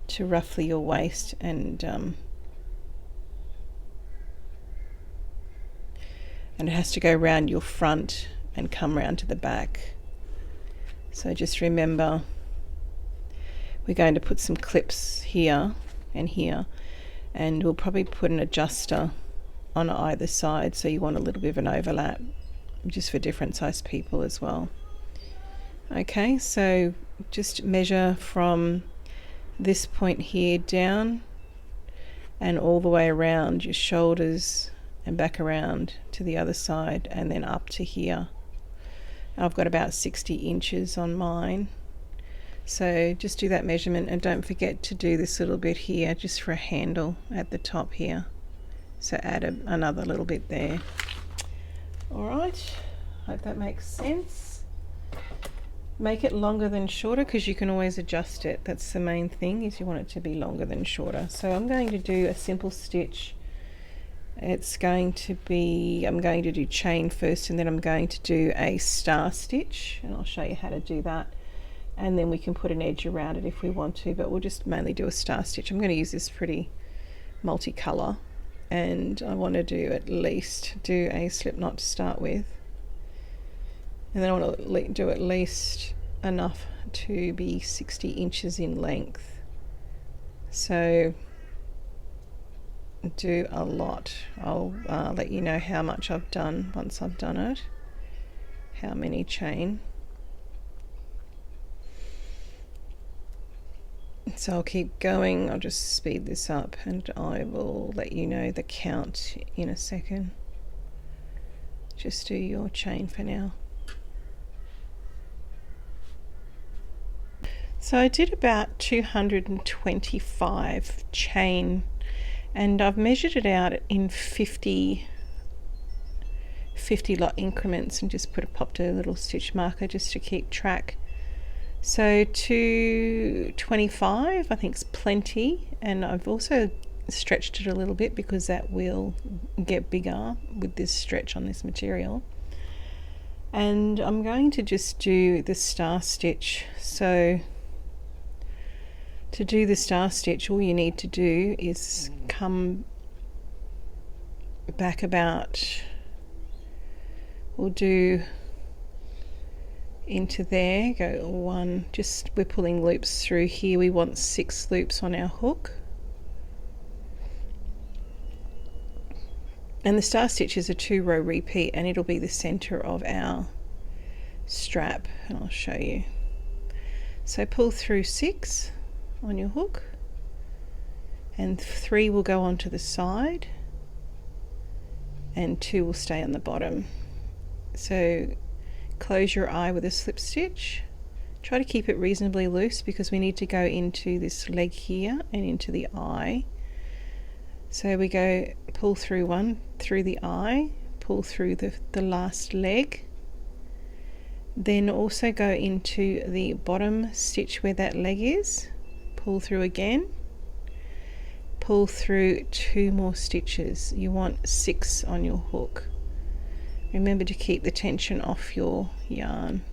to roughly your waist, and it has to go around your front and come round to the back. So just remember, we're going to put some clips here and here, and we'll probably put an adjuster on either side, so you want a little bit of an overlap just for different size people as well. Okay, so just measure from this point here down and all the way around your shoulders and back around to the other side, and then up to here. I've got about 60 inches on mine, so just do that measurement, and don't forget to do this little bit here just for a handle at the top here, so add another little bit there. Alright, hope that makes sense. Make it longer than shorter, because you can always adjust it. That's the main thing, is you want it to be longer than shorter. So I'm going to do a simple stitch. It's going to be, I'm going to do chain first, and then I'm going to do a star stitch, and I'll show you how to do that, and then we can put an edge around it if we want to, but we'll just mainly do a star stitch. I'm going to use this pretty multicolour, and I want to do a slip knot to start with, and then I want to do at least enough to be 60 inches in length. So do a lot. I'll let you know how much I've done once I've done it, how many chain. So I'll keep going. I'll just speed this up, and I will let you know the count in a second. Just do your chain for now. So I did about 225 chain, and I've measured it out in 50 lot increments and just popped a little stitch marker just to keep track. So 225 I think is plenty, and I've also stretched it a little bit because that will get bigger with this stretch on this material. And I'm going to just do the star stitch. So to do the star stitch, all you need to do is come back about, we'll do into there, go one, just we're pulling loops through here. We want 6 loops on our hook. And the star stitch is a 2-row repeat, and it'll be the center of our strap, and I'll show you. So pull through 6 on your hook, and 3 will go onto the side and 2 will stay on the bottom. So close your eye with a slip stitch. Try to keep it reasonably loose because we need to go into this leg here and into the eye. So we go pull through 1 through the eye, pull through the last leg, then also go into the bottom stitch where that leg is, pull through again, pull through 2 more stitches. You want 6 on your hook. Remember to keep the tension off your yarn.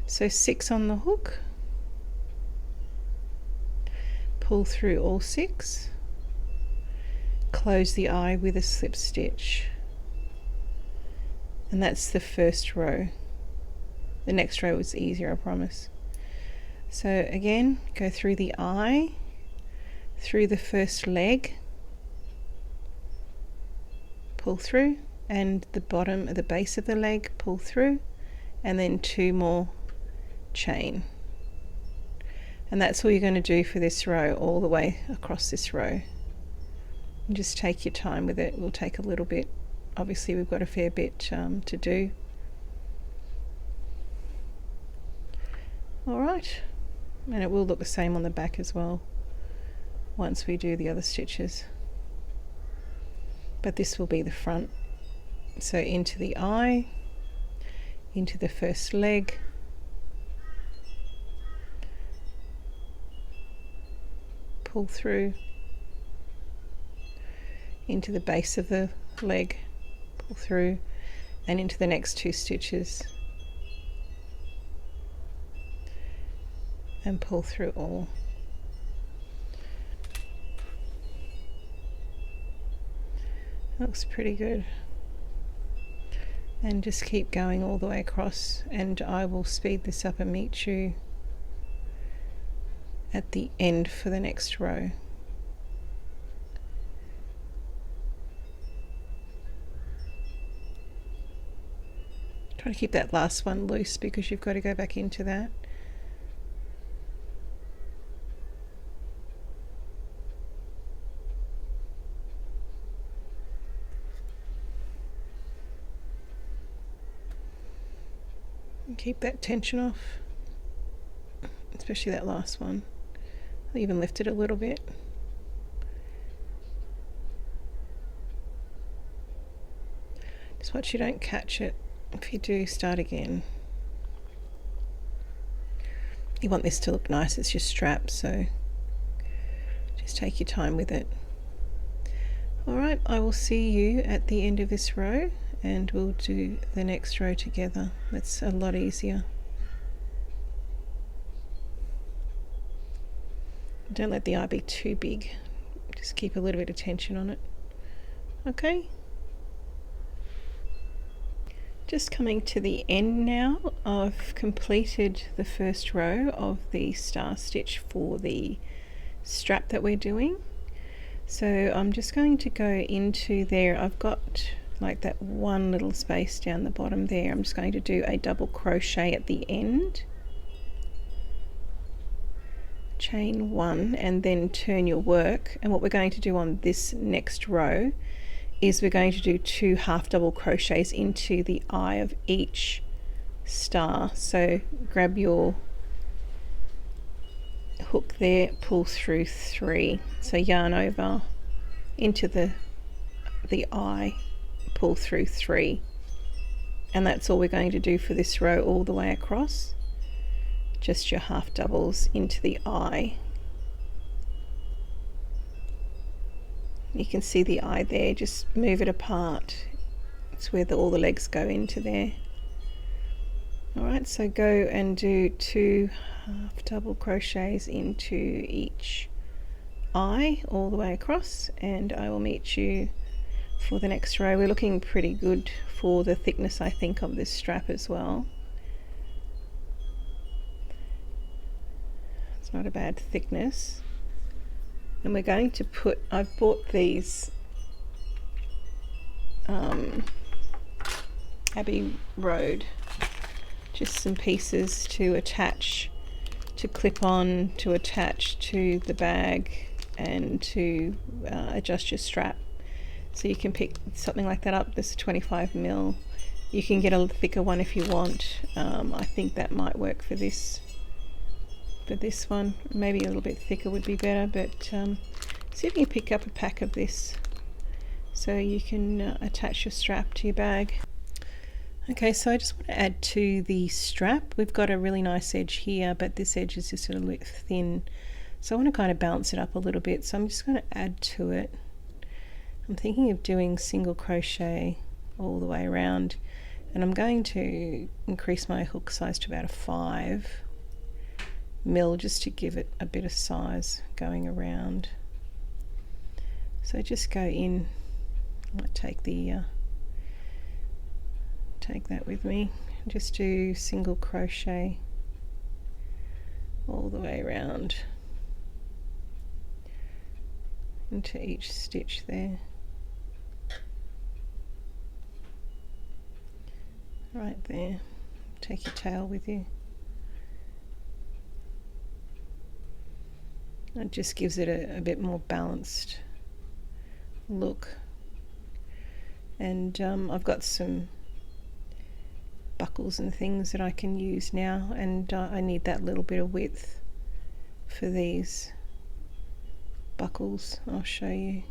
So 6 on the hook, pull through all 6, close the eye with a slip stitch, and that's the first row. The next row is easier, I promise. So again, go through the eye, through the first leg, pull through, and the bottom at the base of the leg, pull through, and then 2 more chain. And that's all you're going to do for this row, all the way across this row. And just take your time with it. It will take a little bit. Obviously we've got a fair bit to do. Alright, and it will look the same on the back as well once we do the other stitches, but this will be the front. So into the eye, into the first leg, pull through, into the base of the leg, pull through, and into the next 2 stitches, and pull through all. Looks pretty good. And just keep going all the way across, and I will speed this up and meet you at the end for the next row. Try to keep that last one loose because you've got to go back into that. And keep that tension off, especially that last one. I'll even lift it a little bit. Just watch you don't catch it. If you do, start again. You want this to look nice, it's your strap, so just take your time with it. Alright, I will see you at the end of this row and we'll do the next row together. That's a lot easier. Don't let the eye be too big, just keep a little bit of tension on it. Okay, just coming to the end now. I've completed the first row of the star stitch for the strap that we're doing, so I'm just going to go into there. I've got like that one little space down the bottom there. I'm just going to do a double crochet at the end, chain 1, and then turn your work. And what we're going to do on this next row is we're going to do 2 half double crochets into the eye of each star. So grab your hook there, pull through 3, so yarn over into the eye, pull through 3, and that's all we're going to do for this row all the way across. Just your half doubles into the eye. You can see the eye there, just move it apart. It's where all the legs go into there. Alright, so go and do 2 half double crochets into each eye all the way across, and I will meet you for the next row. We're looking pretty good for the thickness, I think, of this strap as well. It's not a bad thickness. And we're going to put, I've bought these Abbey Road, just some pieces to attach, to clip on, to attach to the bag, and to adjust your strap. So you can pick something like that up. This is 25mm. You can get a thicker one if you want. I think that might work for this one. Maybe a little bit thicker would be better, but see if you can pick up a pack of this so you can attach your strap to your bag. Okay, so I just want to add to the strap. We've got a really nice edge here, but this edge is just a little bit thin, so I want to kind of balance it up a little bit, so I'm just going to add to it. I'm thinking of doing single crochet all the way around, and I'm going to increase my hook size to about a 5mm just to give it a bit of size going around. So just go in. I might take that with me. Just do single crochet all the way around into each stitch there. Right there. Take your tail with you. It just gives it a bit more balanced look. And I've got some buckles and things that I can use now, and I need that little bit of width for these buckles. I'll show you.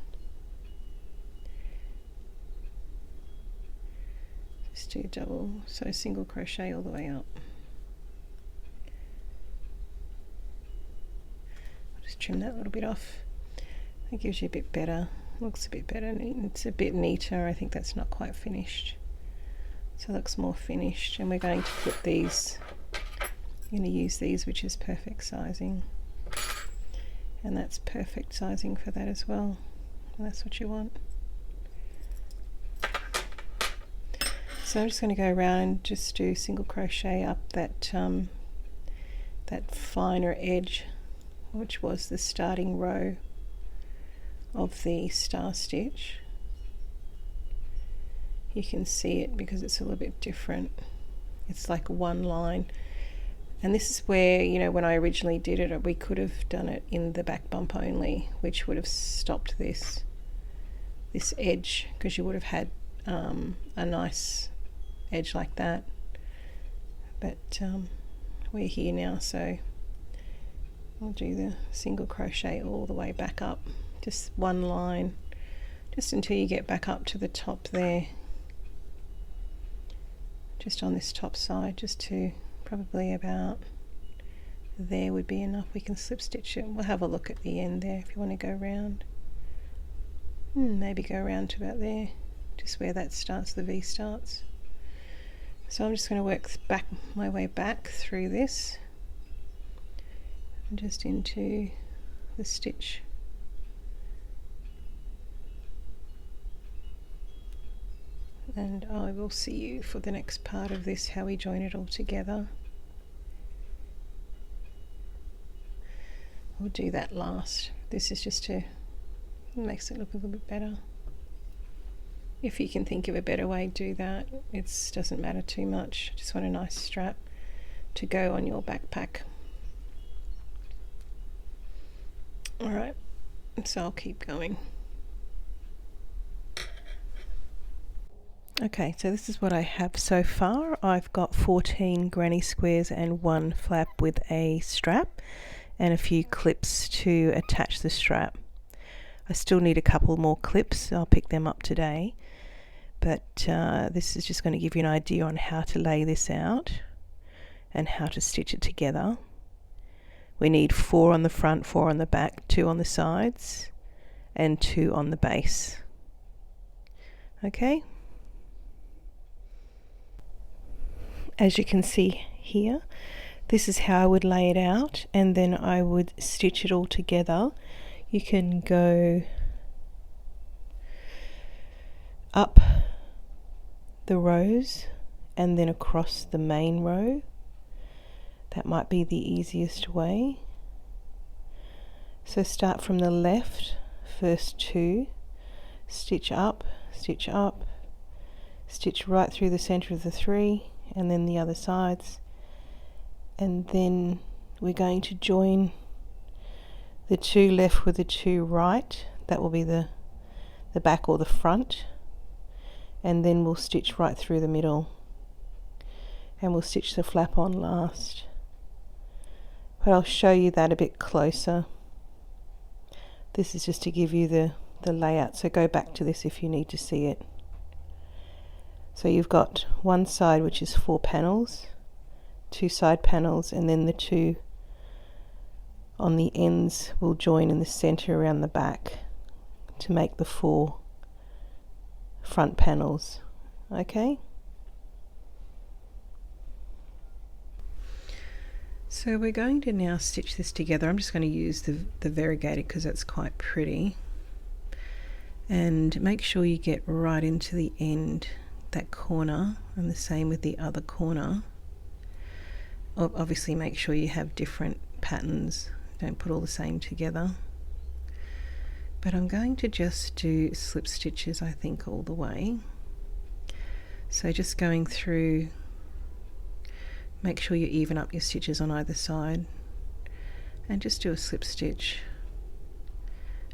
Just do double, so single crochet all the way up. I'll just trim that little bit off. That gives you a bit better, looks a bit better. It's a bit neater. I think that's not quite finished, so it looks more finished. And we're going to put these, I'm going to use these, which is perfect sizing, and that's perfect sizing for that as well. And that's what you want. So I'm just going to go around and just do single crochet up that that finer edge, which was the starting row of the star stitch. You can see it because it's a little bit different. It's like one line, and this is where, you know, when I originally did it, we could have done it in the back bump only, which would have stopped this edge, because you would have had a nice edge like that. But we're here now, so I'll do the single crochet all the way back up, just one line, just until you get back up to the top there, just on this top side, just to probably about there would be enough. We can slip stitch it. We'll have a look at the end there if you want to go around. Maybe go around to about there, just where that starts, the V starts. So I'm just going to work my way back through this and just into the stitch. And I will see you for the next part of this, how we join it all together. We'll do that last. This is just to, makes it look a little bit better. If you can think of a better way, do that. It doesn't matter too much. Just want a nice strap to go on your backpack. Alright, so I'll keep going. Okay, so this is what I have so far. I've got 14 granny squares and one flap with a strap, and a few clips to attach the strap. I still need a couple more clips, I'll pick them up today, but this is just going to give you an idea on how to lay this out and how to stitch it together. We need 4 on the front, 4 on the back, 2 on the sides and 2 on the base. Okay, as you can see here, this is how I would lay it out, and then I would stitch it all together. You can go up the rows and then across the main row. That might be the easiest way. So start from the left, first 2, stitch up, stitch up, stitch right through the center of the 3, and then the other sides, and then we're going to join the 2 left with the 2 right. That will be the back or the front, and then we'll stitch right through the middle, and we'll stitch the flap on last, but I'll show you that a bit closer. This is just to give you the layout, so go back to this if you need to see it. So you've got one side which is 4 panels, 2 side panels, and then the 2 on the ends will join in the center around the back to make the 4 front panels. Okay, so we're going to now stitch this together. I'm just going to use the variegated because that's quite pretty, and make sure you get right into the end, that corner, and the same with the other corner. Obviously make sure you have different patterns, don't put all the same together, but I'm going to just do slip stitches I think all the way. So just going through, make sure you even up your stitches on either side and just do a slip stitch.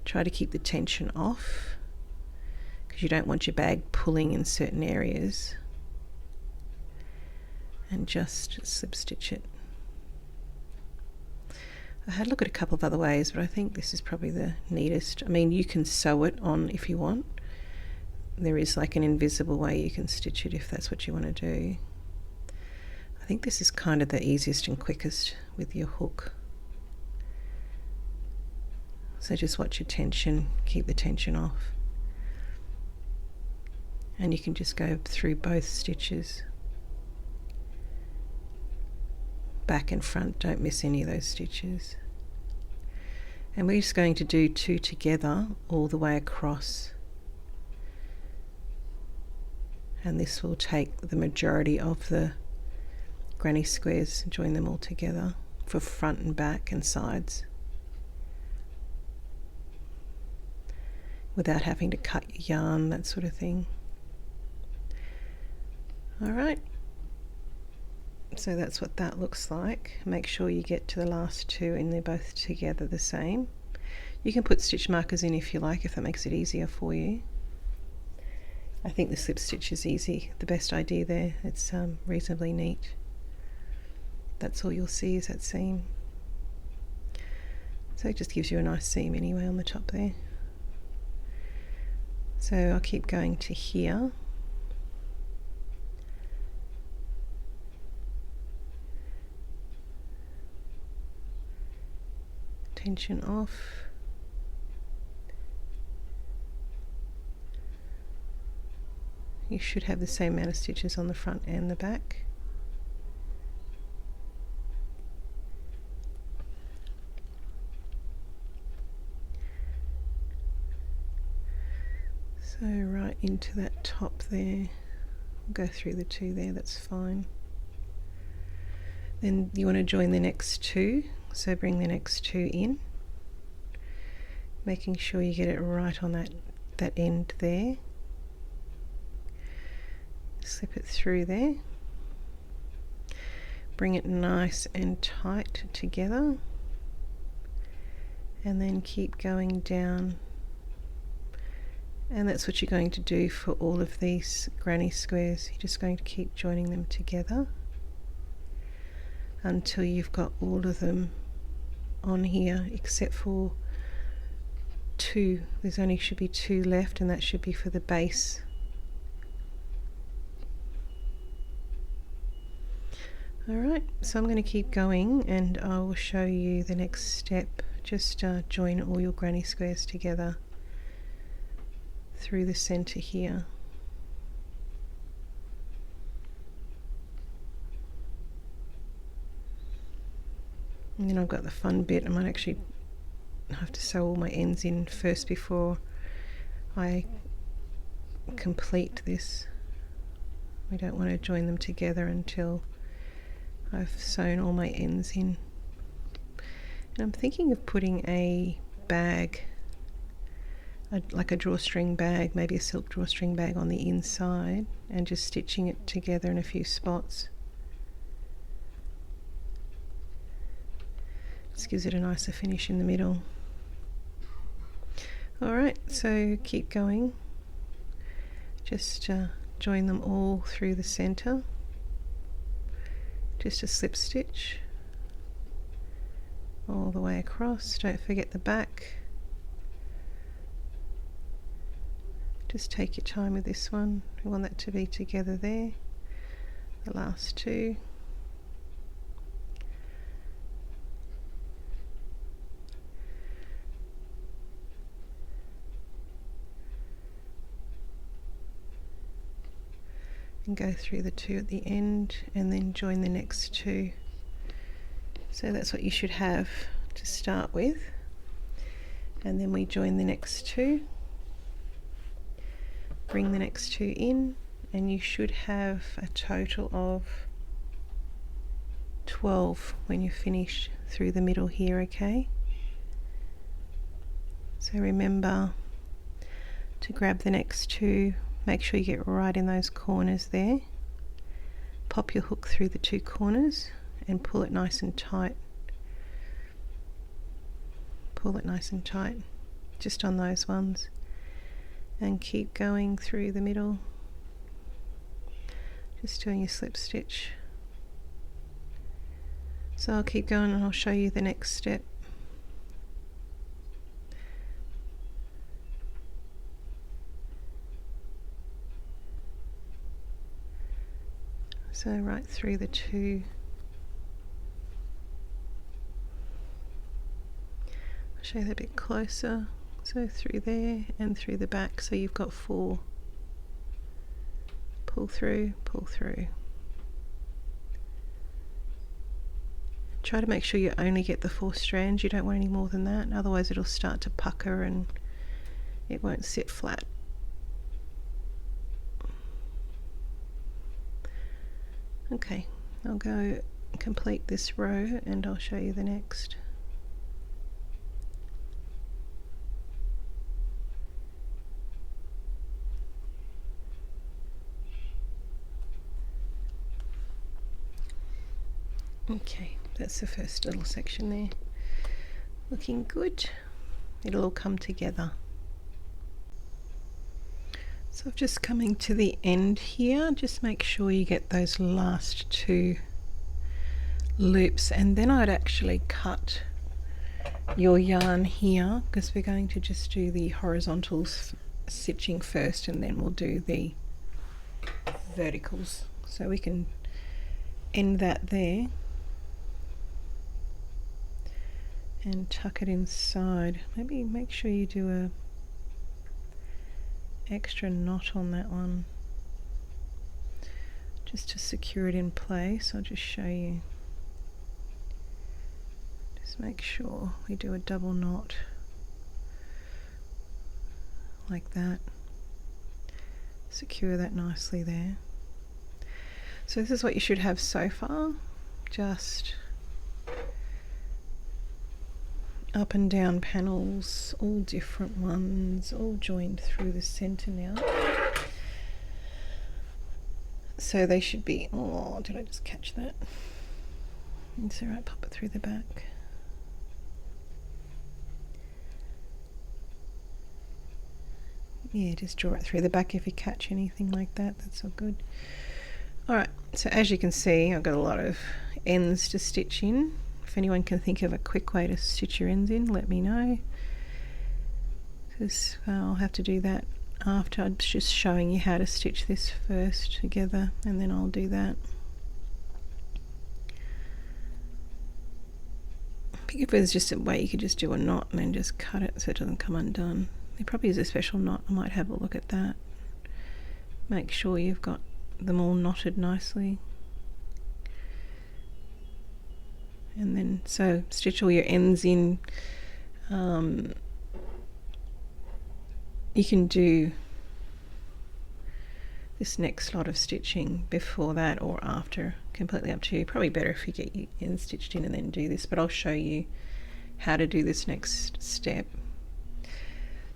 Try to keep the tension off because you don't want your bag pulling in certain areas, and just slip stitch it. I had a look at a couple of other ways, but I think this is probably the neatest. I mean, you can sew it on if you want. There is like an invisible way you can stitch it if that's what you want to do. I think this is kind of the easiest and quickest with your hook. So just watch your tension, keep the tension off. And you can just go through both stitches, back and front, don't miss any of those stitches. And we're just going to do 2 together all the way across, and this will take the majority of the granny squares, join them all together for front and back and sides without having to cut yarn, that sort of thing. Alright, so that's what that looks like. Make sure you get to the last 2 and they're both together the same. You can put stitch markers in if you like, if that makes it easier for you. I think the slip stitch is easy, the best idea there. It's reasonably neat. That's all you'll see is that seam. So it just gives you a nice seam anyway on the top there. So I'll keep going to here. Tension off. You should have the same amount of stitches on the front and the back. So right into that top there, go through the 2 there, that's fine. Then you want to join the next 2, so bring the next 2 in, making sure you get it right on that end there. Slip it through there, bring it nice and tight together, and then keep going down. And that's what you're going to do for all of these granny squares. You're just going to keep joining them together until you've got all of them on here except for two. There's only should be two left, and that should be for the base. Alright, so I'm going to keep going and I will show you the next step. Just join all your granny squares together through the center here. And then I've got the fun bit. I might actually have to sew all my ends in first before I complete this. We don't want to join them together until I've sewn all my ends in. And I'm thinking of putting a bag, like a drawstring bag, maybe a silk drawstring bag on the inside, and just stitching it together in a few spots. Just gives it a nicer finish in the middle. Alright, so keep going. Just join them all through the center. Just a slip stitch all the way across. Don't forget the back. Just take your time with this one. We want that to be together there. The last two. And go through the two at the end and then join the next two. So that's what you should have to start with, and then we join the next two, bring the next two in, and you should have a total of 12 when you finish through the middle here. Okay, so remember to grab the next two. Make sure you get right in those corners there. Pop your hook through the two corners and pull it nice and tight. Pull it nice and tight, just on those ones. And keep going through the middle. Just doing your slip stitch. So I'll keep going and I'll show you the next step. So right through the two. I'll show you that a bit closer. So through there and through the back, so you've got 4. Pull through, pull through. Try to make sure you only get the 4 strands. You don't want any more than that, otherwise it'll start to pucker and it won't sit flat. Okay, I'll go complete this row and I'll show you the next. Okay, that's the first little section there. Looking good. It'll all come together. So I'm just coming to the end here. Just make sure you get those last 2 loops, and then I'd actually cut your yarn here, because we're going to just do the horizontals stitching first and then we'll do the verticals. So we can end that there and tuck it inside. Maybe make sure you do a extra knot on that one just to secure it in place. I'll just show you. Just make sure we do a double knot like that. Secure that nicely there. So this is what you should have so far. Just up and down panels, all different ones, all joined through the center now. So they should be, oh, did I just catch that? It's alright, pop it through the back. Yeah, just draw it through the back if you catch anything like that, that's all good. Alright, so as you can see, I've got a lot of ends to stitch in. If anyone can think of a quick way to stitch your ends in, let me know, because I'll have to do that after. I'm just showing you how to stitch this first together, and then I'll do that. If there's just a way you could just do a knot and then just cut it so it doesn't come undone. There probably is a special knot. I might have a look at that. Make sure you've got them all knotted nicely. And then, so stitch all your ends in. You can do this next lot of stitching before that or after, completely up to you. Probably better if you get your ends stitched in and then do this, but I'll show you how to do this next step.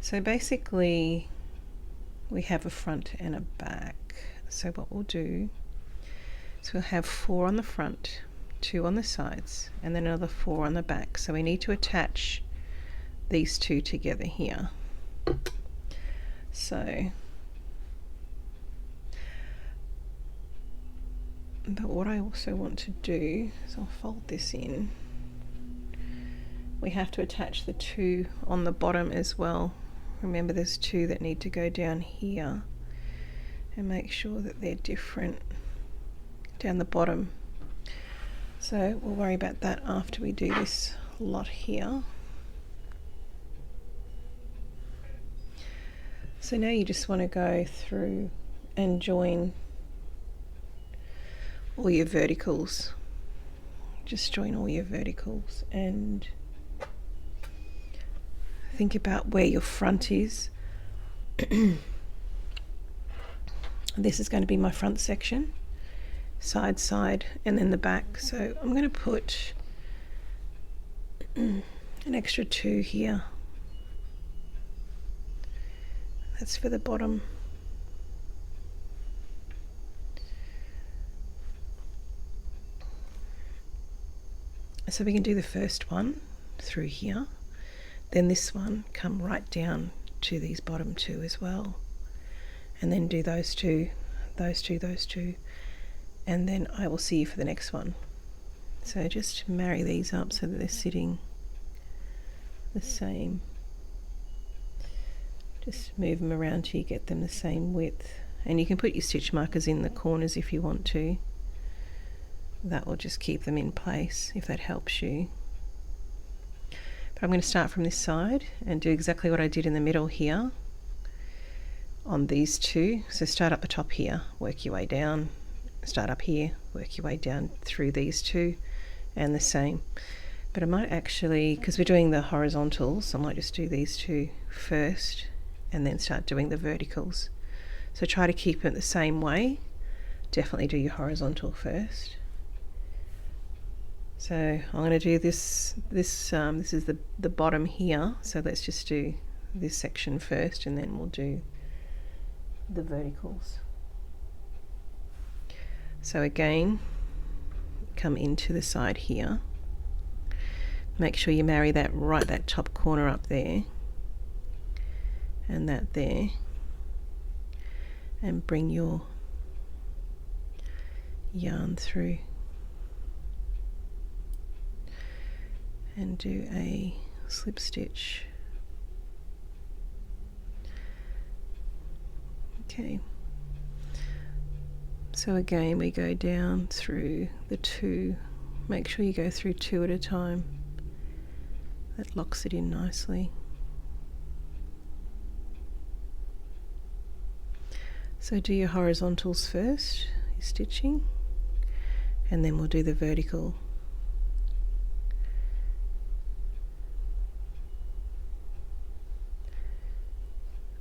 So basically we have a front and a back. So what we'll do is we'll have 4 on the front, 2 on the sides, and then another 4 on the back. So we need to attach these two together here. So, but what I also want to do is I'll fold this in. We have to attach the 2 on the bottom as well. Remember, there's 2 that need to go down here, and make sure that they're different down the bottom. So we'll worry about that after we do this lot here. So now you just want to go through and join all your verticals. Just join all your verticals and think about where your front is. This is going to be my front section, side, side, and then the back. So I'm going to put an extra 2 here. That's for the bottom. So we can do the first one through here, then this one come right down to these bottom 2 as well, and then do those two, those two, those two, and then I will see you for the next one. So just marry these up so that they're sitting the same. Just move them around till you get them the same width, and you can put your stitch markers in the corners if you want to. That will just keep them in place if that helps you. But I'm going to start from this side and do exactly what I did in the middle here on these 2. So start up the top here, work your way down, start up here, work your way down through these 2, and the same. But I might actually, because we're doing the horizontals, I might just do these 2 first and then start doing the verticals. So try to keep it the same way. Definitely do your horizontal first. So I'm going to do this is the bottom here, so let's just do this section first and then we'll do the verticals. So again, come into the side here, make sure you marry that right, that top corner up there and that there, and bring your yarn through and do a slip stitch. Okay, so again we go down through the 2, make sure you go through 2 at a time, that locks it in nicely. So do your horizontals first, your stitching, and then we'll do the vertical.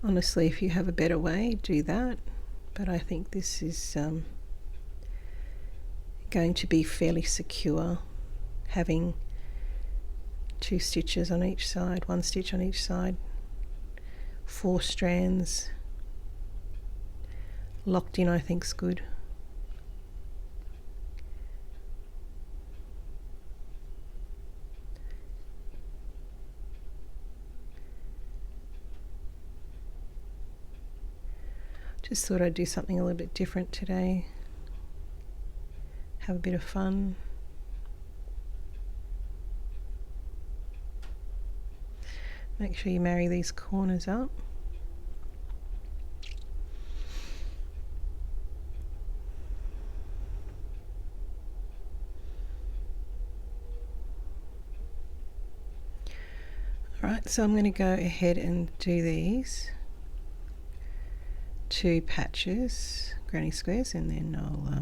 Honestly, if you have a better way, do that, but I think this is going to be fairly secure, having 2 stitches on each side, 1 stitch on each side, 4 strands locked in. I think's good. Just thought I'd do something a little bit different today, have a bit of fun. Make sure you marry these corners up. Alright, so I'm going to go ahead and do these 2 patches, granny squares, and then I'll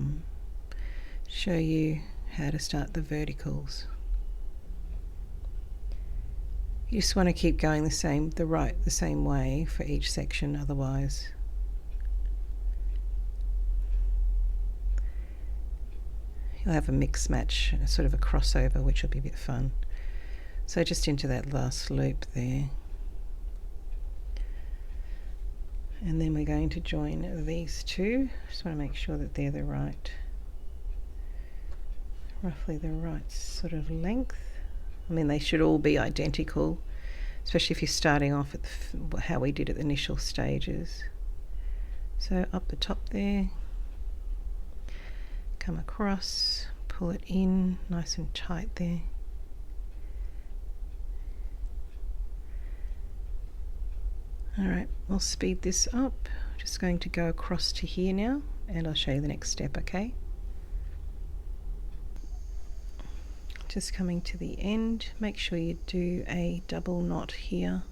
show you how to start the verticals. You just want to keep going the same way for each section, otherwise you'll have a mix match, sort of a crossover, which will be a bit fun. So just into that last loop there, and then we're going to join these 2. Just want to make sure that they're the right, roughly the right sort of length. I mean, they should all be identical, especially if you're starting off at how we did at the initial stages. So up the top there, come across, pull it in nice and tight there. Alright, I'll speed this up. I'm just going to go across to here now, and I'll show you the next step, okay? Just coming to the end, make sure you do a double knot here,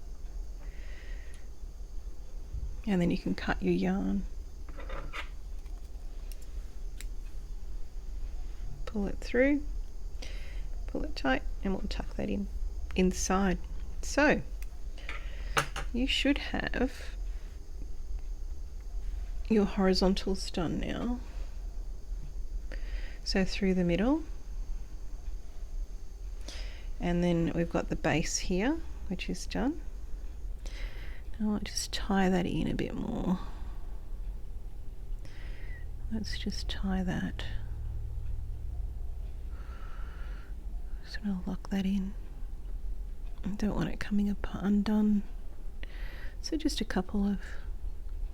and then you can cut your yarn. Pull it through, pull it tight, and we'll tuck that in inside. So you should have your horizontals done now. So through the middle, and then we've got the base here, which is done. Now I'll just tie that in a bit more. Let's just tie that. So I'll lock that in. I don't want it coming up undone. So just a couple of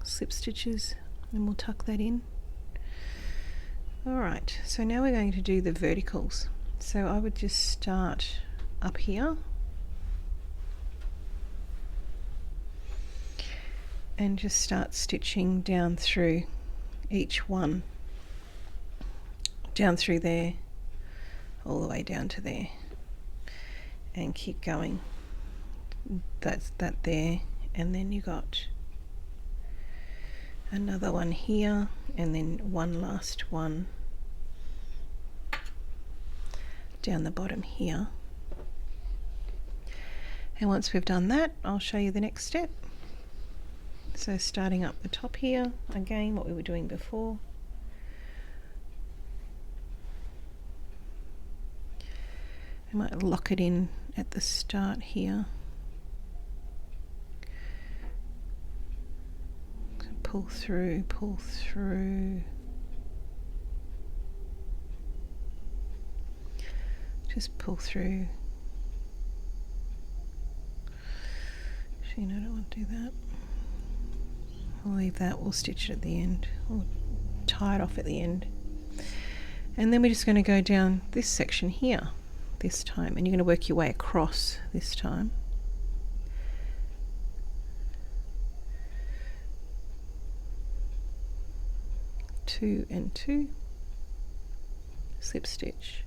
slip stitches, and we'll tuck that in. Alright, so now we're going to do the verticals. So I would just start up here and just start stitching down through each one, down through there, all the way down to there, and keep going. That's that there, and then you got another one here, and then one last one down the bottom here. And once we've done that, I'll show you the next step. So starting up the top here, again what we were doing before. I might lock it in at the start here. Pull through, pull through. Just pull through. Actually, no, I don't want to do that. I'll leave that, we'll stitch it at the end. We'll tie it off at the end. And then we're just going to go down this section here this time, and you're going to work your way across this time. Two and two, slip stitch,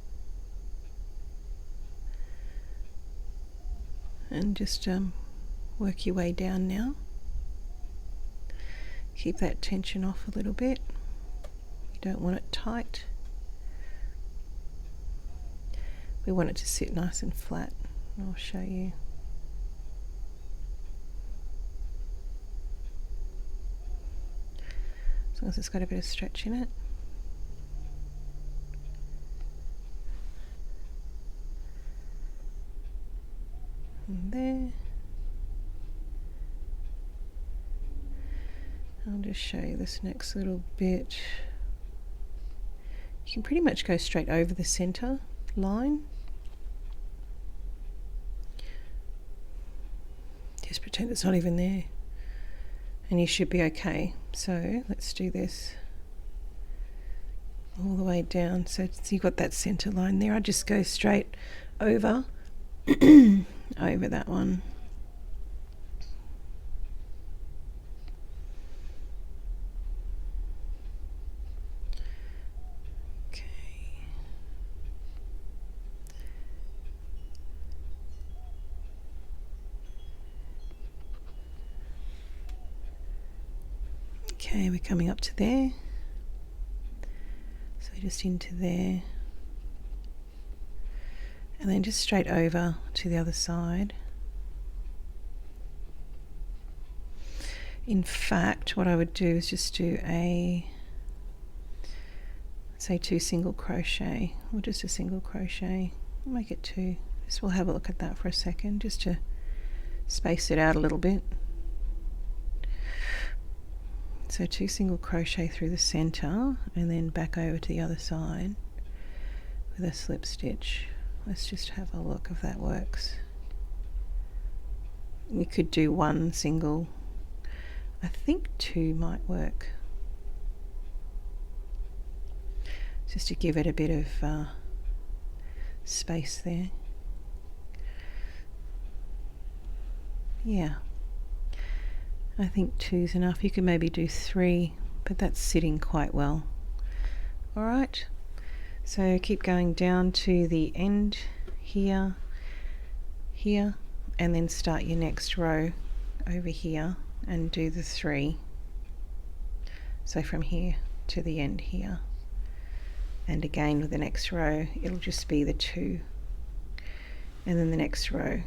and just work your way down now. Keep that tension off a little bit. You don't want it tight. We want it to sit nice and flat. I'll show you. As long as it's got a bit of stretch in it. And there. I'll just show you this next little bit. You can pretty much go straight over the center line. Just pretend it's not even there, and you should be okay. So let's do this all the way down. So you've got that center line there. I just go straight over over that one. Okay, we're coming up to there, so just into there, and then just straight over to the other side. In fact, what I would do is just do say 2 single crochet, or just a single crochet. I'll make it 2. Just we'll have a look at that for a second, just to space it out a little bit. So 2 single crochet through the center, and then back over to the other side with a slip stitch. Let's just have a look if that works. We could do 1 single. I think 2 might work, just to give it a bit of space there. Yeah, I think 2's enough. You could maybe do 3, but that's sitting quite well. Alright, so keep going down to the end here, and then start your next row over here and do the 3. So from here to the end here, and again with the next row it'll just be the 2, and then the next row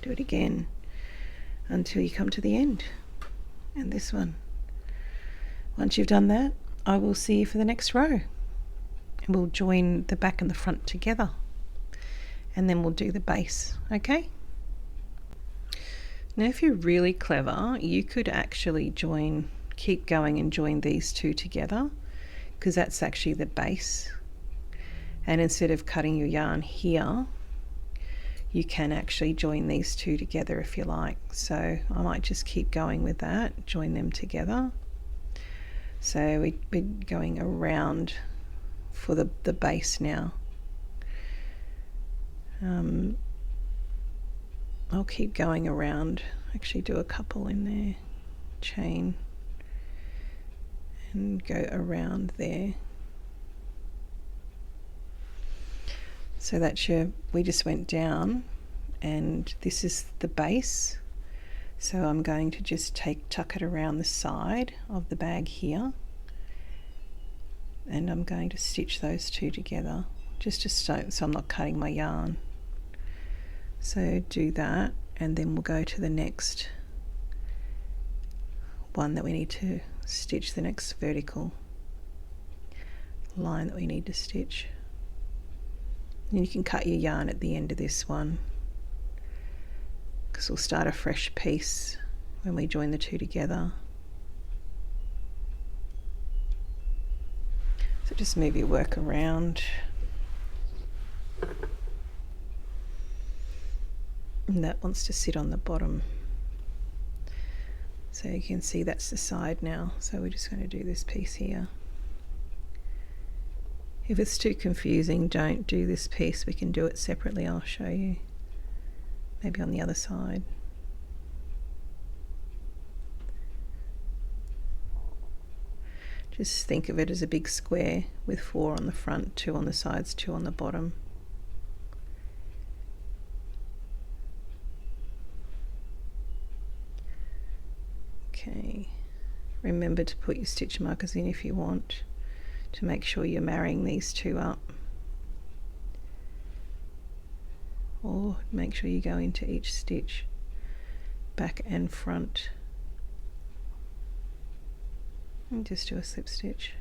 do it again until you come to the end, and this one. Once you've done that, I will see you for the next row, and we'll join the back and the front together, and then we'll do the base. Okay, now if you're really clever, you could actually keep going and join these 2 together, because that's actually the base, and instead of cutting your yarn here, you can actually join these 2 together if you like. So I might just keep going with that, join them together. So we're going around for the base now. I'll keep going around, actually do a couple in there, chain, and go around there. So that's we just went down, and this is the base. So I'm going to just tuck it around the side of the bag here, and I'm going to stitch those 2 together, just so I'm not cutting my yarn. So do that, and then we'll go to the next one that we need to stitch, the next vertical line that we need to stitch. And you can cut your yarn at the end of this one, because we'll start a fresh piece when we join the 2 together. So just move your work around. And that wants to sit on the bottom. So you can see that's the side now. So we're just going to do this piece here. If it's too confusing, don't do this piece. We can do it separately. I'll show you. Maybe on the other side. Just think of it as a big square with 4 on the front, 2 on the sides, 2 on the bottom. Okay, remember to put your stitch markers in if you want, to make sure you're marrying these 2 up, or make sure you go into each stitch, back and front, and just do a slip stitch.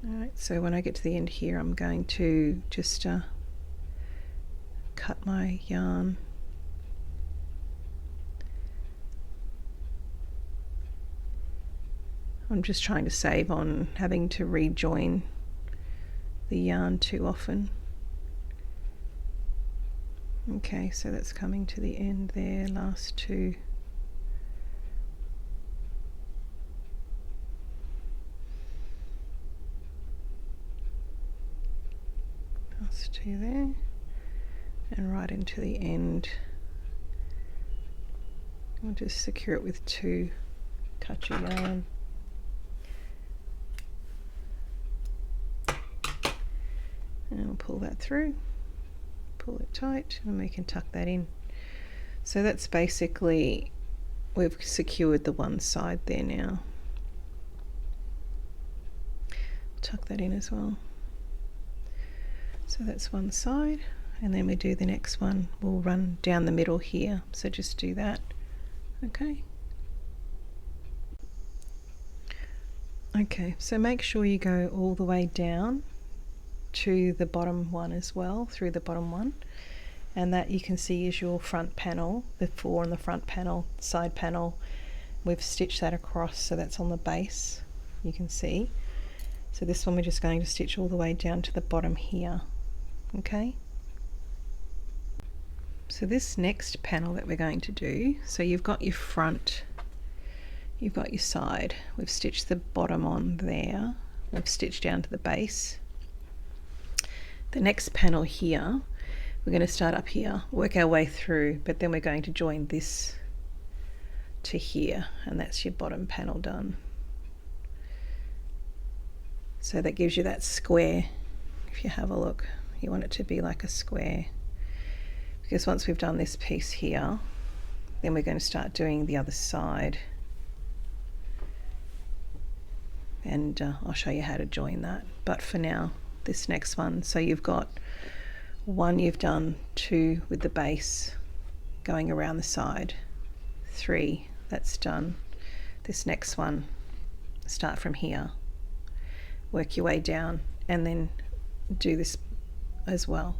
Alright, so when I get to the end here, I'm going to just cut my yarn. I'm just trying to save on having to rejoin the yarn too often. Okay, so that's coming to the end there, last 2. Last 2 there, and right into the end. I'll just secure it with 2, cut your yarn. And we'll pull that through, pull it tight, and we can tuck that in. So that's basically we've secured the one side there now. Tuck that in as well. So that's one side, and then we do the next one. We'll run down the middle here, so just do that. Okay. Okay, so make sure you go all the way down to the bottom one as well, through the bottom one, and that you can see is your front panel, the 4 on the front panel, side panel. We've stitched that across, so that's on the base, you can see. So this one we're just going to stitch all the way down to the bottom here. Okay, so this next panel that we're going to do, so you've got your front, you've got your side, we've stitched the bottom on there, we've stitched down to the base. The next panel here, we're going to start up here, work our way through, but then we're going to join this to here, and that's your bottom panel done. So that gives you that square. If you have a look, you want it to be like a square, because once we've done this piece here, then we're going to start doing the other side, and I'll show you how to join that. But for now, this next one, so you've got 1 you've done, 2 with the base going around the side, 3, that's done. This next one, start from here, work your way down, and then do this as well.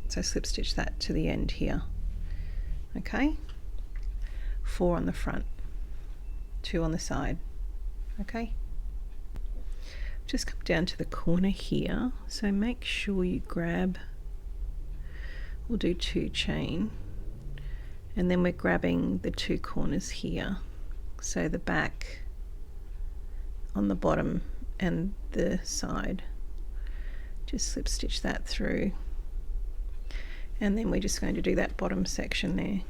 So slip stitch that to the end here. Okay, 4 on the front, 2 on the side. Okay, just come down to the corner here, so make sure you grab, we'll do 2 chain, and then we're grabbing the 2 corners here, so the back on the bottom and the side. Just slip stitch that through, and then we're just going to do that bottom section there,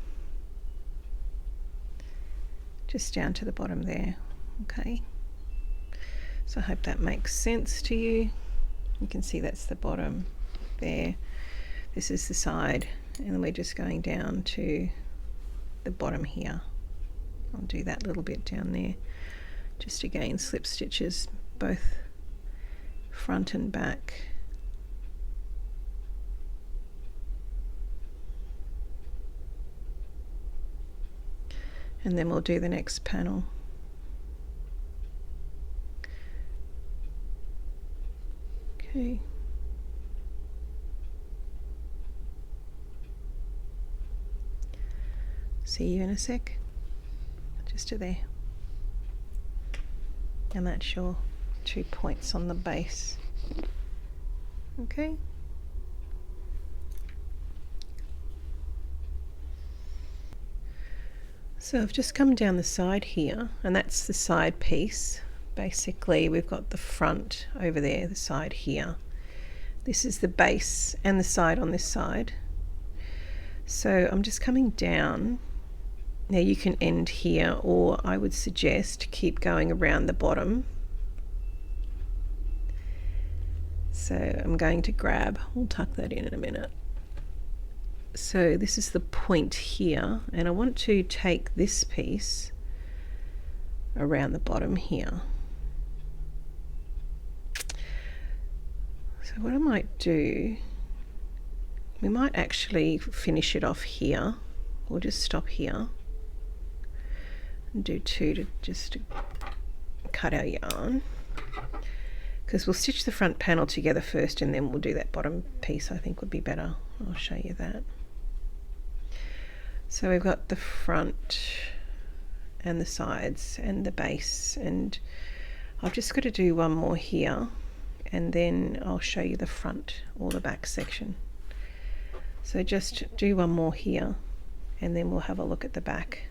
just down to the bottom there. Okay, so I hope that makes sense to you. You can see that's the bottom there, this is the side, and then we're just going down to the bottom here. I'll do that little bit down there, just again slip stitches both front and back. And then we'll do the next panel. Okay. See you in a sec. Just to there. And that's your 2 points on the base. Okay. So I've just come down the side here, and that's the side piece. Basically we've got the front over there, the side here. This is the base and the side on this side. So I'm just coming down. Now you can end here, or I would suggest keep going around the bottom. So I'm going to grab, we'll tuck that in a minute. So this is the point here, and I want to take this piece around the bottom here. So what I might do, we might actually finish it off here. We'll just stop here and do 2 to just cut our yarn, because we'll stitch the front panel together first and then we'll do that bottom piece. I think would be better. I'll show you that. So we've got the front and the sides and the base, and I've just got to do 1 more here, and then I'll show you the front or the back section. So just do 1 more here, and then we'll have a look at the back.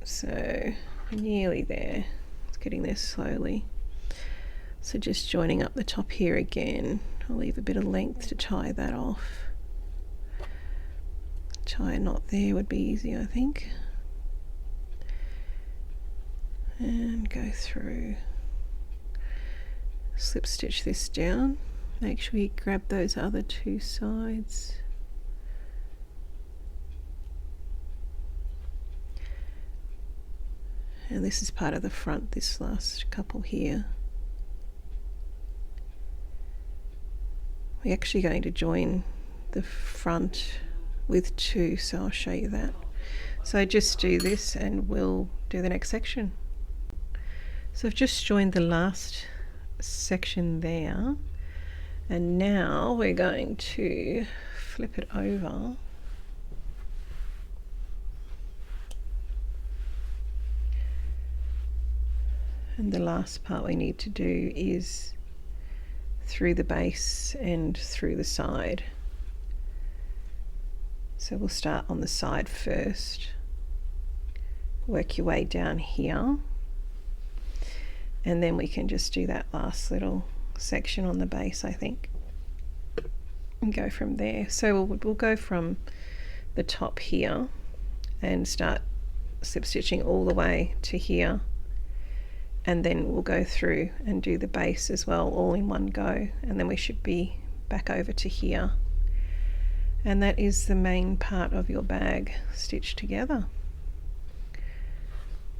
So nearly there, it's getting there slowly. So just joining up the top here again, I'll leave a bit of length to tie that off. Tie a knot there would be easy, I think. And go through. Slip stitch this down. Make sure you grab those other 2 sides. and this is part of the front, this last couple here. We're actually going to join the front with 2, so I'll show you that. So just do this and we'll do the next section. So I've just joined the last section there, and now we're going to flip it over and the last part we need to do is through the base and through the side. So we'll start on the side first, work your way down here, and then we can just do that last little section on the base, I think, and go from there. So we'll go from the top here and start slip stitching all the way to here, and then we'll go through and do the base as well, all in one go, and then we should be back over to here, and that is the main part of your bag stitched together.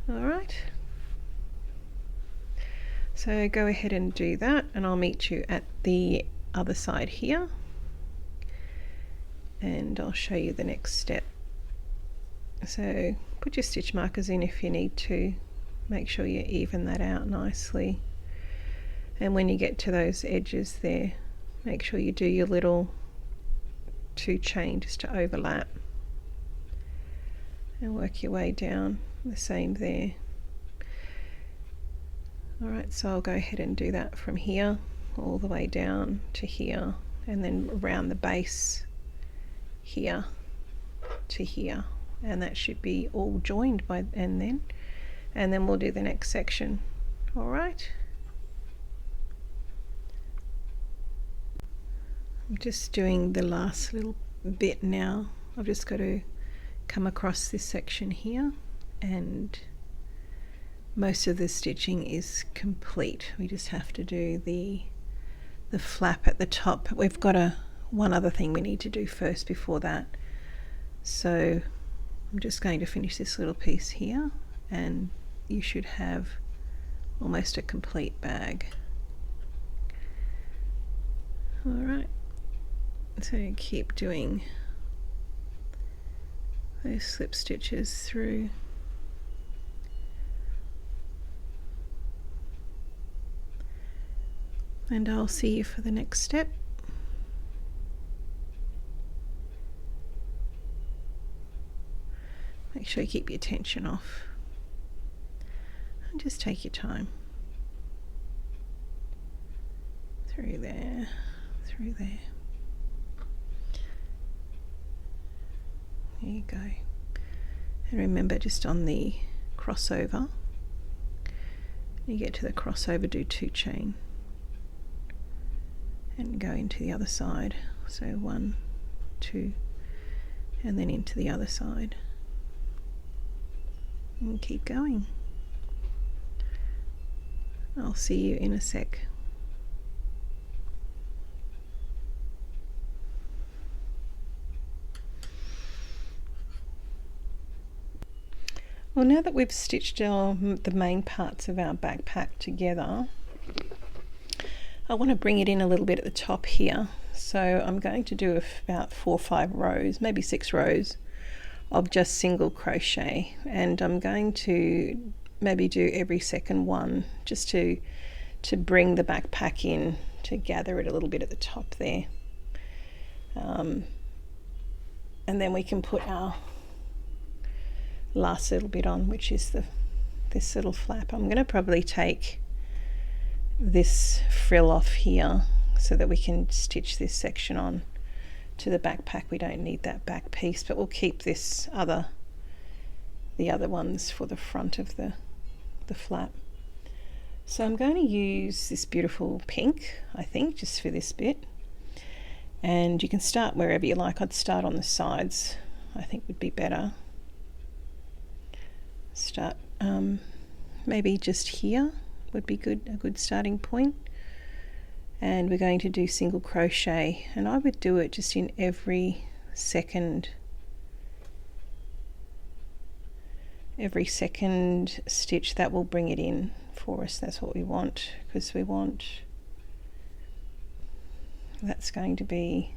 All right, so go ahead and do that, and I'll meet you at the other side here, and I'll show you the next step. So put your stitch markers in if you need to. Make sure you even that out nicely, and when you get to those edges there, make sure you do your little 2 chain just to overlap, and work your way down the same there. Alright, so I'll go ahead and do that from here all the way down to here, and then around the base here to here, and that should be all joined by and then we'll do the next section. All right, I'm just doing the last little bit now. I've just got to come across this section here, and most of the stitching is complete. We just have to do the flap at the top. We've got one other thing we need to do first before that, so I'm just going to finish this little piece here, and you should have almost a complete bag. All right, so keep doing those slip stitches through. And I'll see you for the next step. Make sure you keep your tension off. And just take your time. Through there, through there. There you go. And remember, just on the crossover, you get to the crossover, do 2 chain and go into the other side. So 1, 2, and then into the other side, and keep going. I'll see you in a sec. Well, now that we've stitched the main parts of our backpack together, I want to bring it in a little bit at the top here. So I'm going to do about 4 or 5 rows, maybe 6 rows of just single crochet, and I'm going to maybe do every second one just to bring the backpack in, to gather it a little bit at the top there, and then we can put our last little bit on, which is this little flap. I'm going to probably take this frill off here so that we can stitch this section on to the backpack. We don't need that back piece, but we'll keep the other ones for the front of the flap. So I'm going to use this beautiful pink, I think, just for this bit, and you can start wherever you like. I'd start on the sides, I think would be better. Start maybe just here would be good, a good starting point. And we're going to do single crochet, and I would do it just in every second every second stitch, that will bring it in for us. That's what we want, because we want, that's going to be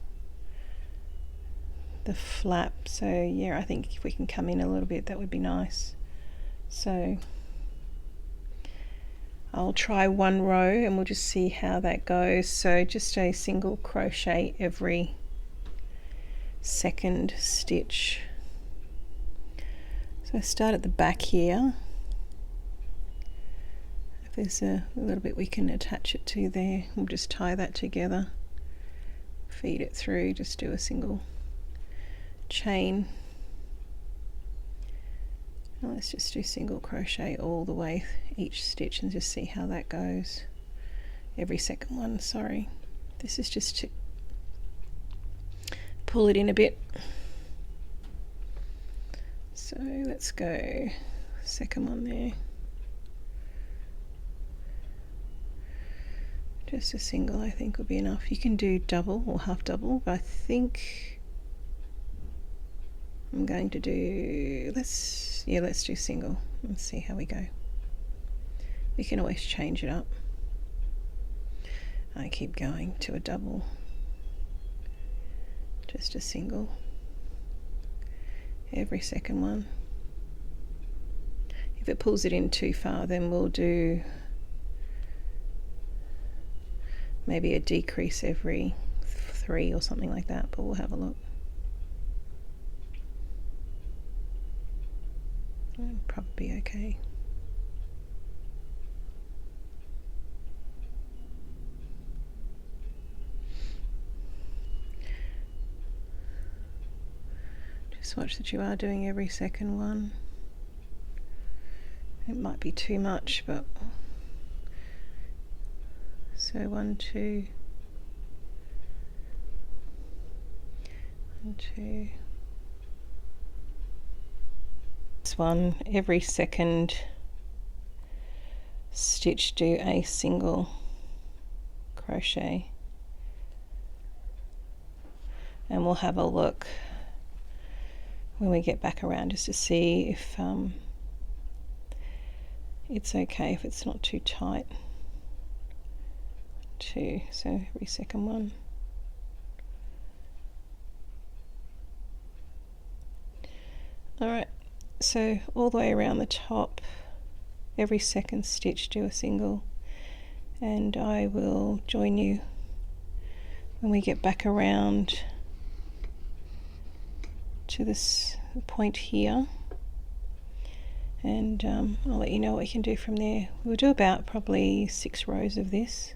the flap. So yeah, I think if we can come in a little bit, that would be nice. So I'll try one row and we'll just see how that goes. So just a single crochet every second stitch. So I start at the back here. If there's a little bit we can attach it to there, we'll just tie that together, feed it through, just do a single chain. Now let's just do single crochet all the way each stitch and just see how that goes. Every second one, sorry. This is just to pull it in a bit. So let's go second one there. Just a single I think would be enough. You can do double or half double, but I think I'm going to do, let's do single and see how we go. We can always change it up. I keep going to a double, just a single every second one. If it pulls it in too far, then we'll do maybe a decrease every 3 or something like that, but we'll have a look. Probably okay. Just watch that you are doing every second one. It might be too much, but so 1, 2, 1, 2. This one, every second stitch do a single crochet, and we'll have a look when we get back around just to see if it's okay, if it's not too tight. 2, so every second one. Alright, so all the way around the top, every second stitch do a single, and I will join you when we get back around to this point here, and I'll let you know what we can do from there. We'll do about probably 6 rows of this.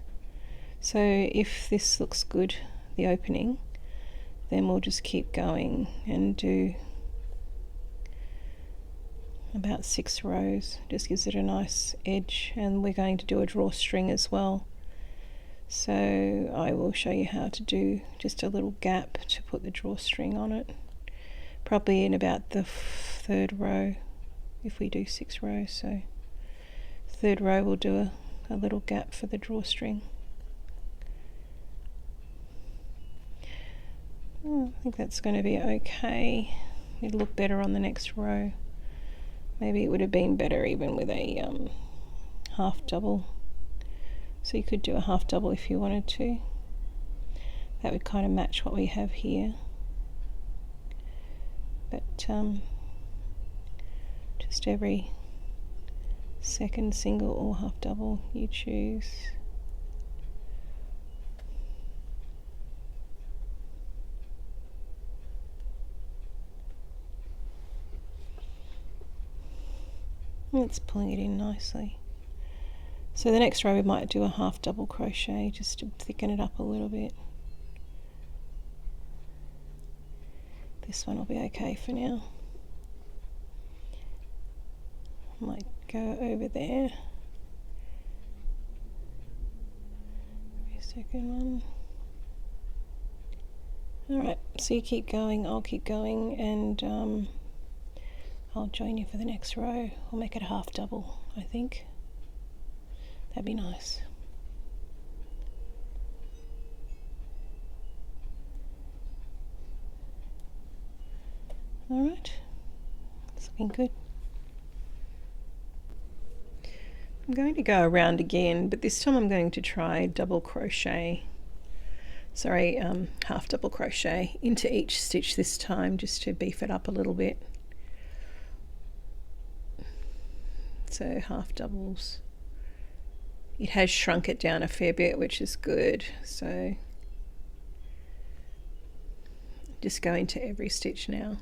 So if this looks good, the opening, then we'll just keep going and do about 6 rows. Just gives it a nice edge, and we're going to do a drawstring as well. So I will show you how to do just a little gap to put the drawstring on it. Probably in about the 3rd row if we do 6 rows. So 3rd row we'll do a little gap for the drawstring. I think that's going to be okay. It'll look better on the next row. Maybe it would have been better even with a half double. So you could do a half double if you wanted to. That would kind of match what we have here. But just every second single or half double you choose. It's pulling it in nicely. So the next row we might do a half double crochet just to thicken it up a little bit. This one will be okay for now. Might go over there. Second one. Alright, so you keep going, I'll keep going, and I'll join you for the next row. I'll make it a half double, I think. That'd be nice. Alright, it's looking good. I'm going to go around again, but this time I'm going to try double crochet, sorry, half double crochet into each stitch this time, just to beef it up a little bit. So half doubles. It has shrunk it down a fair bit, which is good. So just go into every stitch now.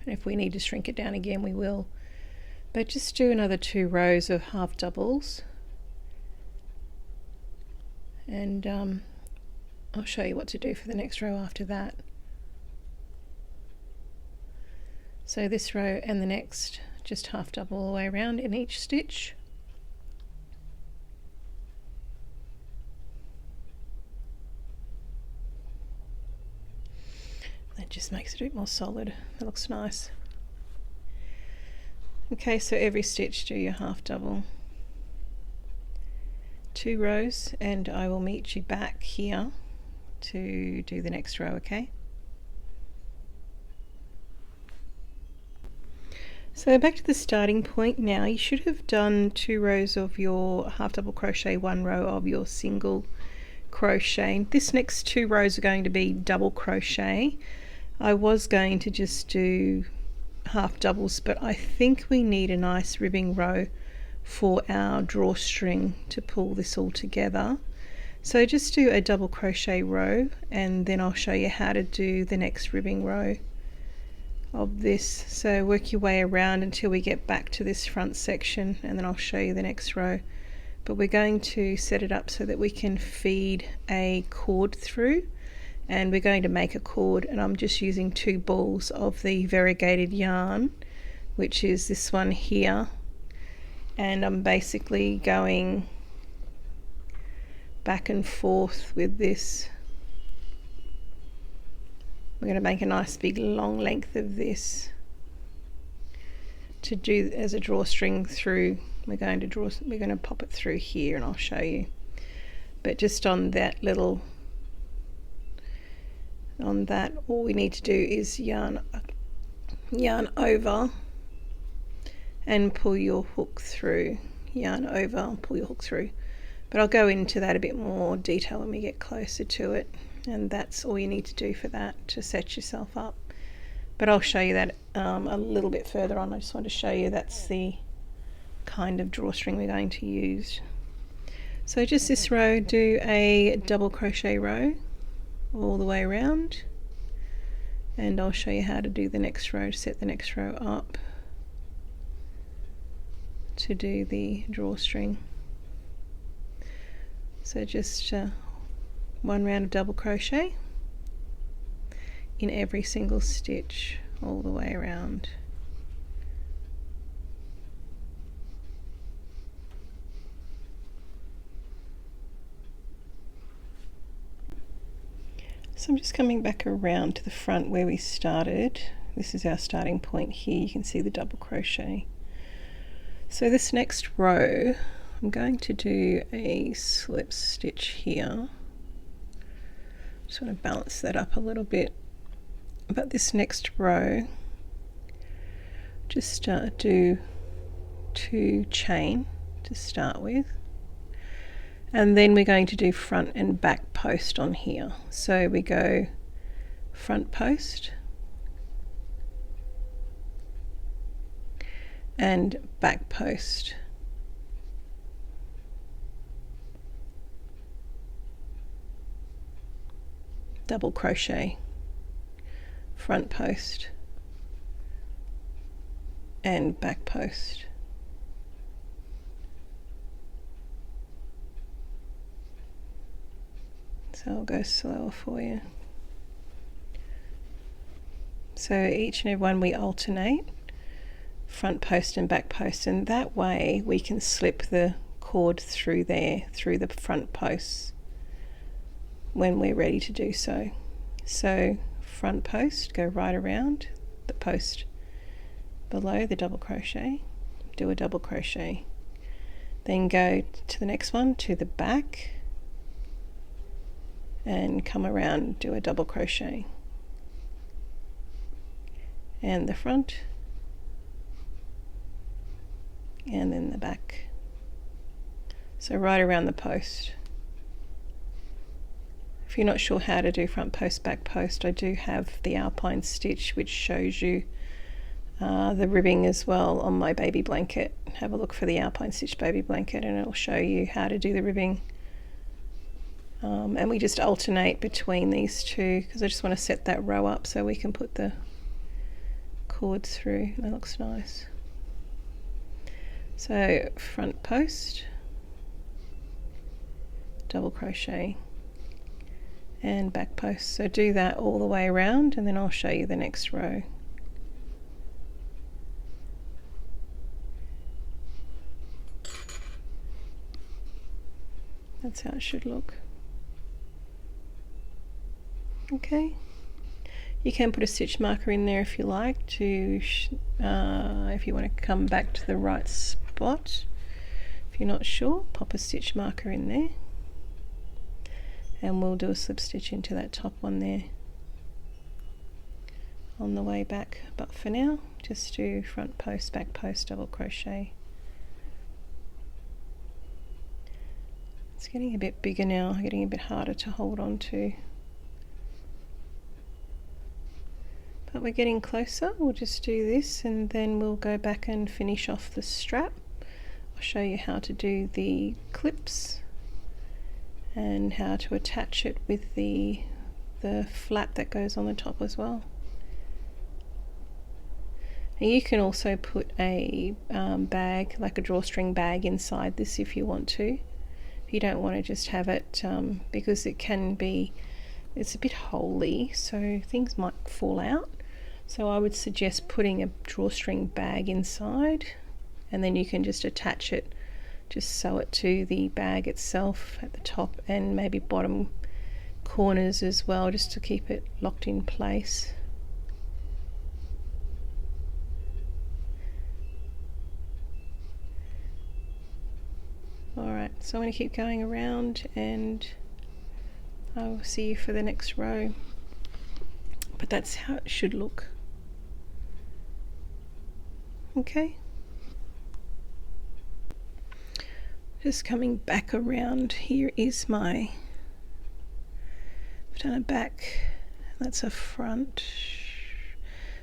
And if we need to shrink it down again, we will. But just do another 2 rows of half doubles. And I'll show you what to do for the next row after that. So this row and the next, just half double all the way around in each stitch. That just makes it a bit more solid. It looks nice. Okay, so every stitch do your half double. 2 rows, and I will meet you back here to do the next row, okay? So back to the starting point now. You should have done 2 rows of your half double crochet, 1 row of your single crochet. This next 2 rows are going to be double crochet. I was going to just do half doubles, but I think we need a nice ribbing row for our drawstring to pull this all together. So just do a double crochet row, and then I'll show you how to do the next ribbing row of this. So work your way around until we get back to this front section, and then I'll show you the next row. But we're going to set it up so that we can feed a cord through, and we're going to make a cord, and I'm just using 2 balls of the variegated yarn, which is this one here, and I'm basically going back and forth with this. We're going to make a nice big long length of this to do as a drawstring through. We're going to pop it through here, and I'll show you. But just on that, all we need to do is yarn over and pull your hook through. Yarn over and pull your hook through. But I'll go into that a bit more detail when we get closer to it. And that's all you need to do for that, to set yourself up. But I'll show you that a little bit further on. I just want to show you that's the kind of drawstring we're going to use. So just this row, do a double crochet row all the way around, and I'll show you how to do the next row, to set the next row up to do the drawstring. So just 1 round of double crochet in every single stitch all the way around. So I'm just coming back around to the front where we started. This is our starting point here. You can see the double crochet. So this next row, I'm going to do a slip stitch here. Just want to balance that up a little bit. But this next row, just do 2 chain to start with. And then we're going to do front and back post on here. So we go front post and back post. Double crochet, front post and back post. So I'll go slower for you. So each and every one we alternate, front post and back post, and that way we can slip the cord through there, through the front posts when we're ready to do so. So front post, go right around the post below the double crochet, do a double crochet, then go to the next one, to the back, and come around, do a double crochet, and the front, and then the back. So right around the post. If you're not sure how to do front post, back post, I do have the Alpine stitch which shows you the ribbing as well on my baby blanket. Have a look for the Alpine stitch baby blanket and it'll show you how to do the ribbing. And we just alternate between these two because I just want to set that row up so we can put the cords through. That looks nice. So front post, double crochet, and back post. So do that all the way around and then I'll show you the next row. That's how it should look. Okay, you can put a stitch marker in there if you like to if you want to come back to the right spot. If you're not sure, pop a stitch marker in there and we'll do a slip stitch into that top one there on the way back, but for now just do front post, back post, double crochet. It's getting a bit bigger now, getting a bit harder to hold on to. But we're getting closer. We'll just do this and then we'll go back and finish off the strap. I'll show you how to do the clips and how to attach it with the flap that goes on the top as well. And you can also put a bag, like a drawstring bag inside this if you want to. If you don't want to just have it, because it can be, it's a bit holey, so things might fall out. So I would suggest putting a drawstring bag inside and then you can just attach it, just sew it to the bag itself at the top and maybe bottom corners as well, just to keep it locked in place. Alright, so I'm going to keep going around and I'll see you for the next row. But that's how it should look. Okay. Just coming back around, here is my, I've done a back, that's a front.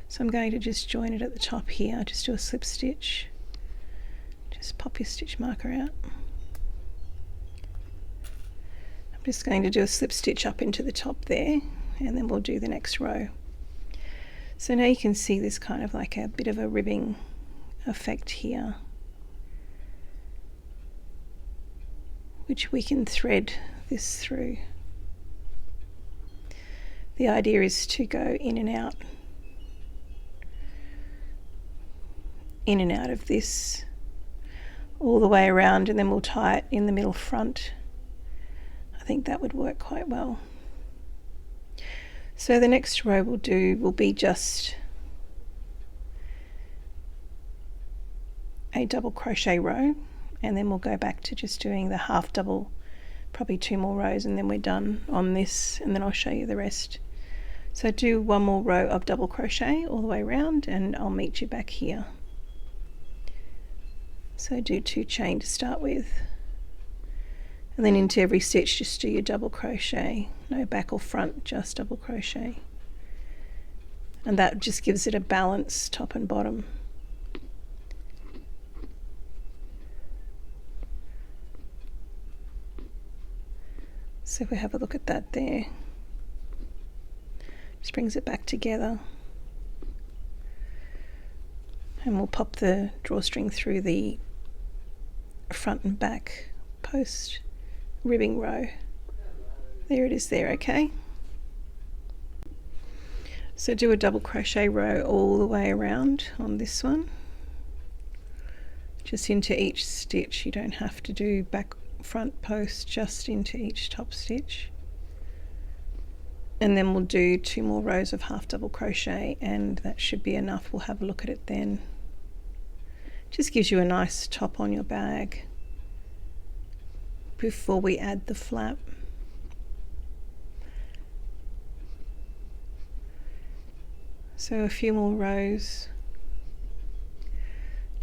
So I'm going to just join it at the top here, just do a slip stitch. Just pop your stitch marker out. I'm just going to do a slip stitch up into the top there and then we'll do the next row. So now you can see this kind of like a bit of a ribbing effect here, which we can thread this through. The idea is to go in and out of this all the way around and then we'll tie it in the middle front. I think that would work quite well. So the next row we'll do will be just a double crochet row and then we'll go back to just doing the half double, probably 2 more rows and then we're done on this and then I'll show you the rest. So do 1 more row of double crochet all the way around and I'll meet you back here. So do 2 chain to start with and then into every stitch just do your double crochet, no back or front, just double crochet, and that just gives it a balance top and bottom. So if we have a look at that there, just brings it back together and we'll pop the drawstring through the front and back post ribbing row. There it is there, okay? So do a double crochet row all the way around on this one, just into each stitch. You don't have to do back front post, just into each top stitch, and then we'll do 2 more rows of half double crochet and that should be enough. We'll have a look at it then. Just gives you a nice top on your bag before we add the flap. So a few more rows,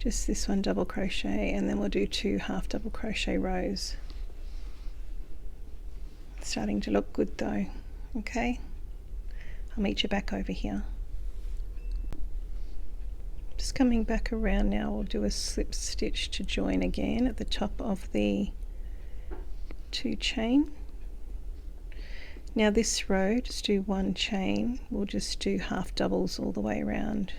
just this one double crochet, and then we'll do 2 half double crochet rows. It's starting to look good though. Okay, I'll meet you back over here. Just coming back around now, we'll do a slip stitch to join again at the top of the 2 chain. Now this row, just do 1 chain. We'll just do half doubles all the way around.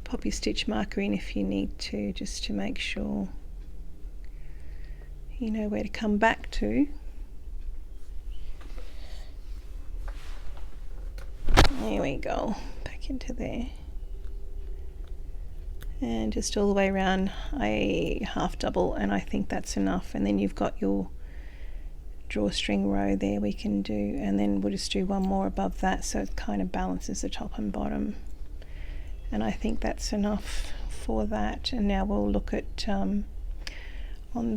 Pop your stitch marker in if you need to, just to make sure you know where to come back to. There we go, back into there. And just all the way around a half double, and I think that's enough. And then you've got your drawstring row there we can do, and then we'll just do 1 more above that so it kind of balances the top and bottom. And I think that's enough for that. And now we'll look at on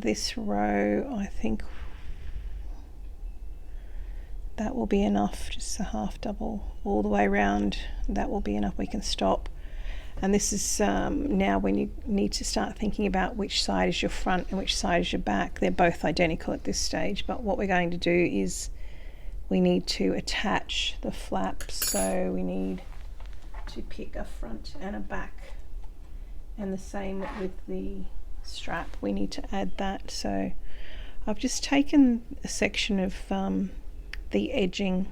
this row, I think that will be enough, just a half double all the way around. That will be enough, we can stop. And this is now when you need to start thinking about which side is your front and which side is your back. They're both identical at this stage, but what we're going to do is we need to attach the flaps. So we need to pick a front and a back, and the same with the strap, we need to add that. So I've just taken a section of the edging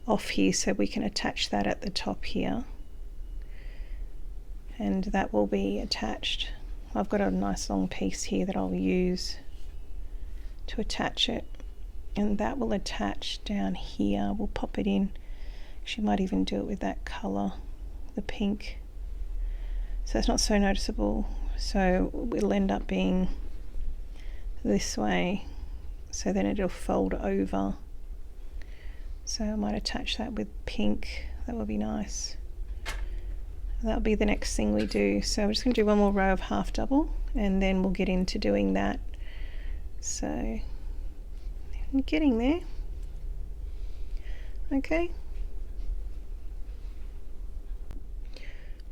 off here so we can attach that at the top here, and that will be attached. I've got a nice long piece here that I'll use to attach it, and that will attach down here. We'll pop it in. She might even do it with that colour, the pink, so it's not so noticeable. So it'll end up being this way, so then it'll fold over. So I might attach that with pink, that would be nice. That'll be the next thing we do. So we're just going to do 1 more row of half double, and then we'll get into doing that. So I'm getting there. Okay.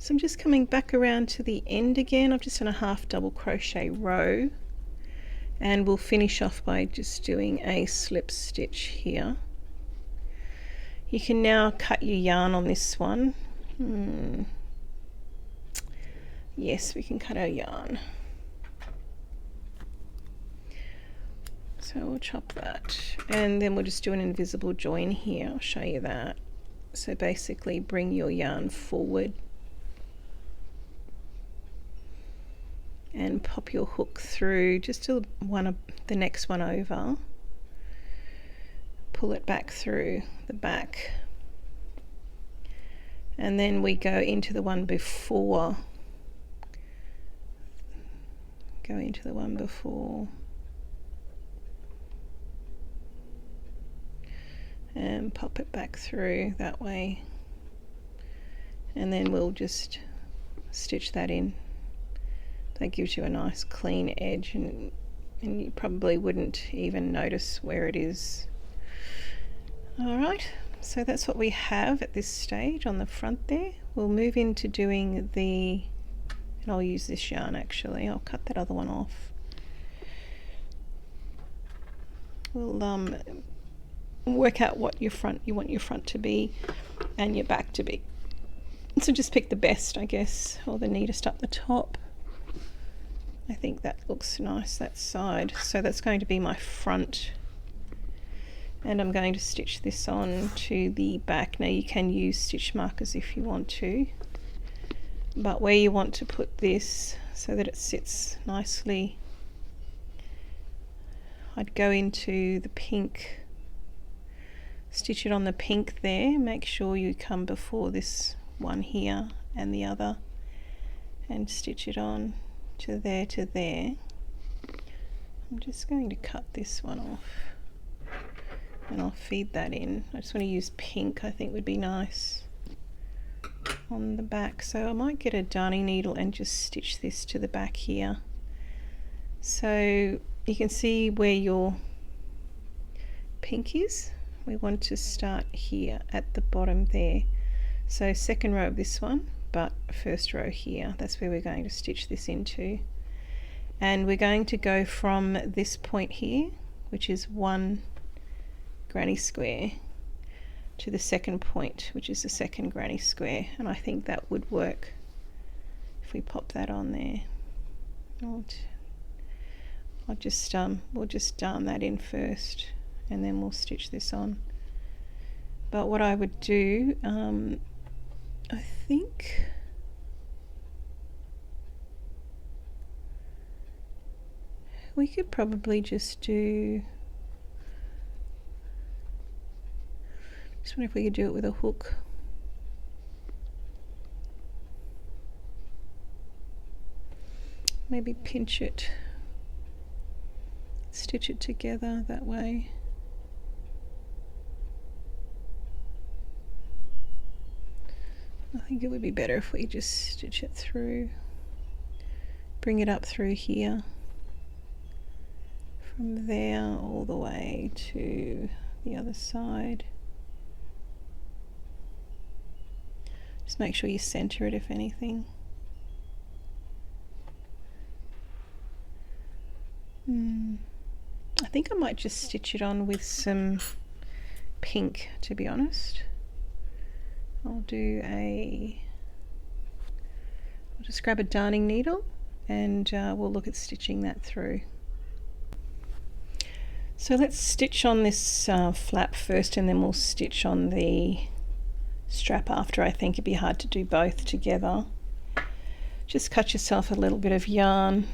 So I'm just coming back around to the end again. I've just done a half double crochet row, and we'll finish off by just doing a slip stitch here. You can now cut your yarn on this one. Yes, we can cut our yarn. So we'll chop that, and then we'll just do an invisible join here. I'll show you that. So basically bring your yarn forward and pop your hook through just to the next one over. Pull it back through the back, and then we go into the one before. Go into the one before and pop it back through that way, and then we'll just stitch that in. That gives you a nice clean edge, and you probably wouldn't even notice where it is. Alright, so that's what we have at this stage on the front there. We'll move into doing the, and I'll use this yarn actually, I'll cut that other one off. We'll work out what you want your front to be and your back to be. So just pick the best, I guess, or the neatest up the top. I think that looks nice, that side. So that's going to be my front, and I'm going to stitch this on to the back. Now you can use stitch markers if you want to, but where you want to put this so that it sits nicely, I'd go into the pink, stitch it on the pink there, make sure you come before this one here and the other, and stitch it on to there to there. I'm just going to cut this one off and I'll feed that in. I just want to use pink, I think would be nice on the back, so I might get a darning needle and just stitch this to the back here. So you can see where your pink is. We want to start here at the bottom there. So second row of this one, but first row here, that's where we're going to stitch this into. And we're going to go from this point here, which is 1 granny square, to the second point, which is the second granny square, and I think that would work if we pop that on there. We'll just darn that in first, and then we'll stitch this on. But what I would do, I think we could probably just do, just wonder if we could do it with a hook. Maybe pinch it, stitch it together that way. I think it would be better if we just stitch it through, bring it up through here, from there all the way to the other side. Just make sure you center it if anything. I think I might just stitch it on with some pink, to be honest. I'll just grab a darning needle and we'll look at stitching that through. So let's stitch on this flap first, and then we'll stitch on the strap after. I think it'd be hard to do both together. Just cut yourself a little bit of yarn,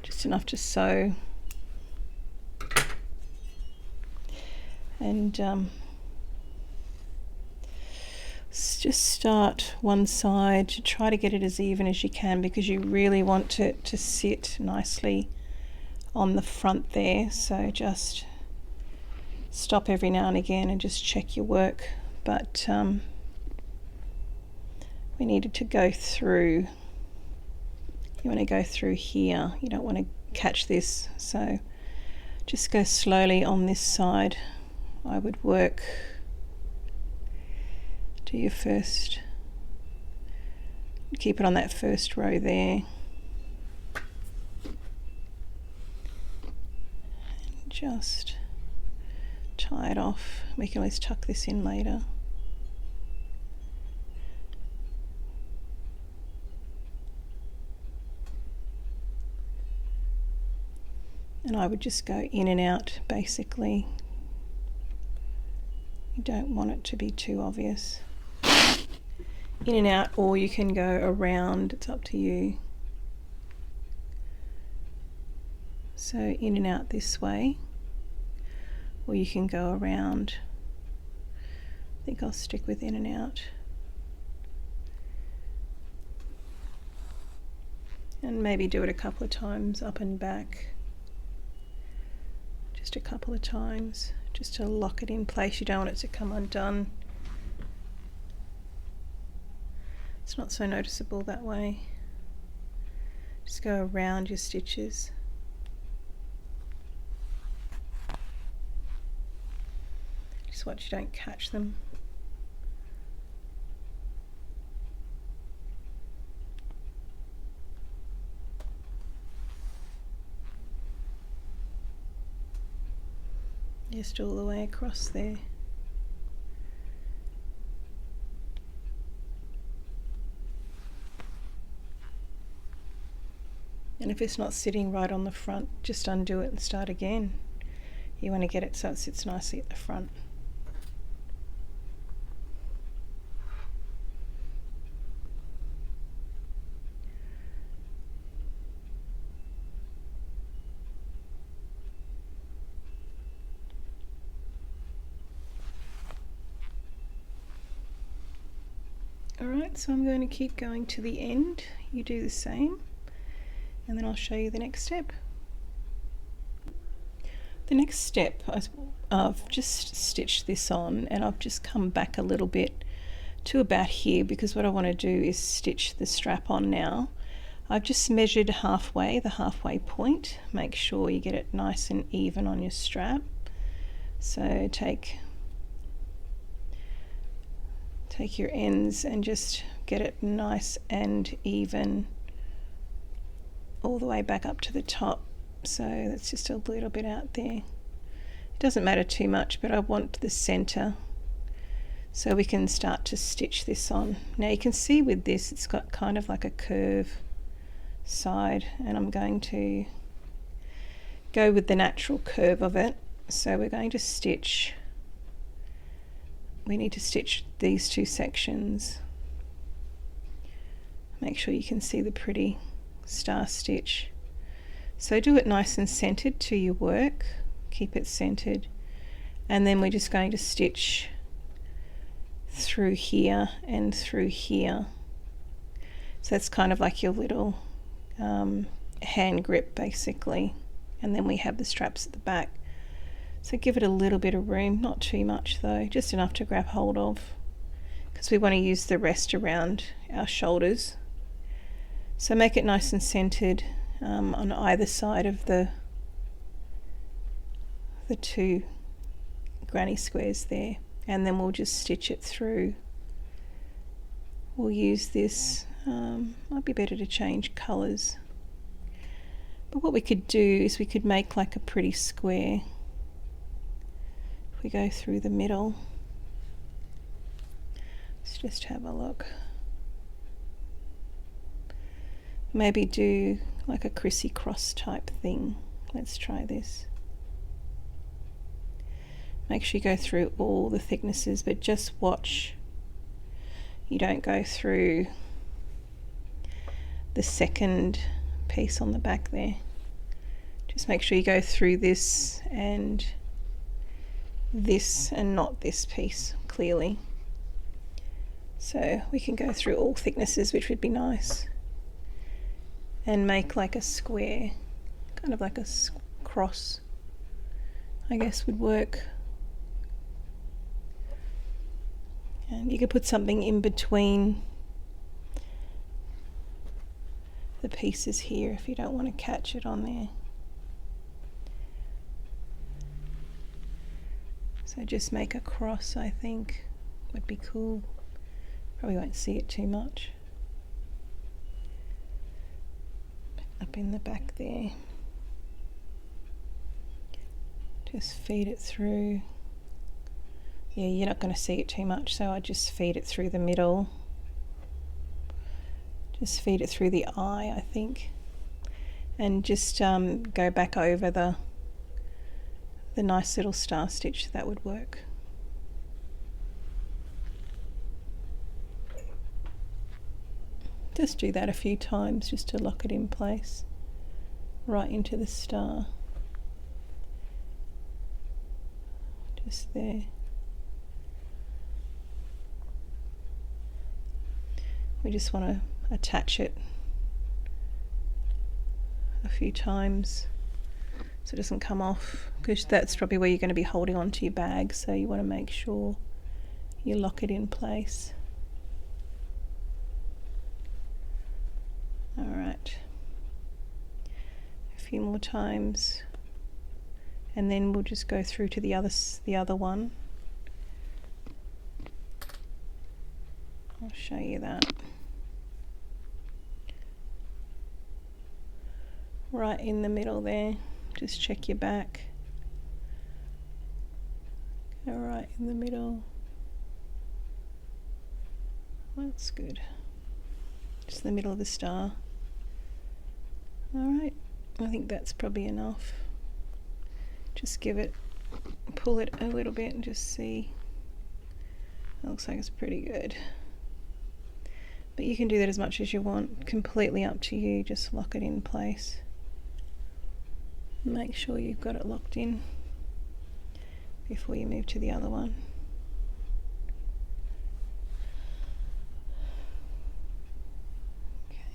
just enough to sew, and just start one side to try to get it as even as you can, because you really want it to sit nicely on the front there. So just stop every now and again and just check your work. But we needed to go through, you want to go through here, you don't want to catch this, so just go slowly on this side. I would work, do your first, keep it on that first row there, and just tie it off. We can always tuck this in later. And I would just go in and out basically. You don't want it to be too obvious. In and out, or you can go around, it's up to you. So in and out this way, or you can go around. I think I'll stick with in and out. And maybe do it a couple of times up and back. Just a couple of times, just to lock it in place. You don't want it to come undone. It's not so noticeable that way. Just go around your stitches. Just watch you don't catch them. Just all the way across there. And if it's not sitting right on the front, just undo it and start again. You want to get it so it sits nicely at the front. Alright, so I'm going to keep going to the end. You do the same, and then I'll show you the next step. The next step, I've just stitched this on, and I've just come back a little bit to about here, because what I want to do is stitch the strap on now. I've just measured halfway, the halfway point. Make sure you get it nice and even on your strap. So take your ends and just get it nice and even all the way back up to the top. So that's just a little bit out there. It doesn't matter too much, but I want the center so we can start to stitch this on. Now you can see with this it's got kind of like a curve side, and I'm going to go with the natural curve of it. So we're going to stitch, we need to stitch these two sections. Make sure you can see the pretty star stitch. So do it nice and centered to your work, keep it centered, and then we're just going to stitch through here and through here. So that's kind of like your little hand grip basically, and then we have the straps at the back. So give it a little bit of room, not too much though, just enough to grab hold of, because we want to use the rest around our shoulders. So make it nice and centered on either side of the two granny squares there, and then we'll just stitch it through. We'll use this, might be better to change colours, but what we could do is we could make like a pretty square. If we go through the middle, let's just have a look. Maybe do like a criss-cross type thing. Let's try this. Make sure you go through all the thicknesses, but just watch you don't go through the second piece on the back there. Just make sure you go through this and not this piece clearly. So we can go through all thicknesses, which would be nice, and make like a square, kind of like a cross, I guess would work. And you could put something in between the pieces here if you don't want to catch it on there. So just make a cross, I think would be cool. Probably won't see it too much. Up in the back there. Just feed it through. Yeah, you're not going to see it too much, so I just feed it through the middle. Just feed it through the eye, I think. And just go back over the nice little star stitch. That would work. Just do that a few times just to lock it in place, right into the star. Just there. We just want to attach it a few times so it doesn't come off, because that's probably where you're going to be holding on to your bag, so you want to make sure you lock it in place. Alright, a few more times, and then we'll just go through to the other one. I'll show you that. Right in the middle there, just check your back. Go right in the middle. That's good. Just the middle of the star. Alright, I think that's probably enough. Just pull it a little bit and just see. It looks like it's pretty good. But you can do that as much as you want, completely up to you, just lock it in place. Make sure you've got it locked in before you move to the other one.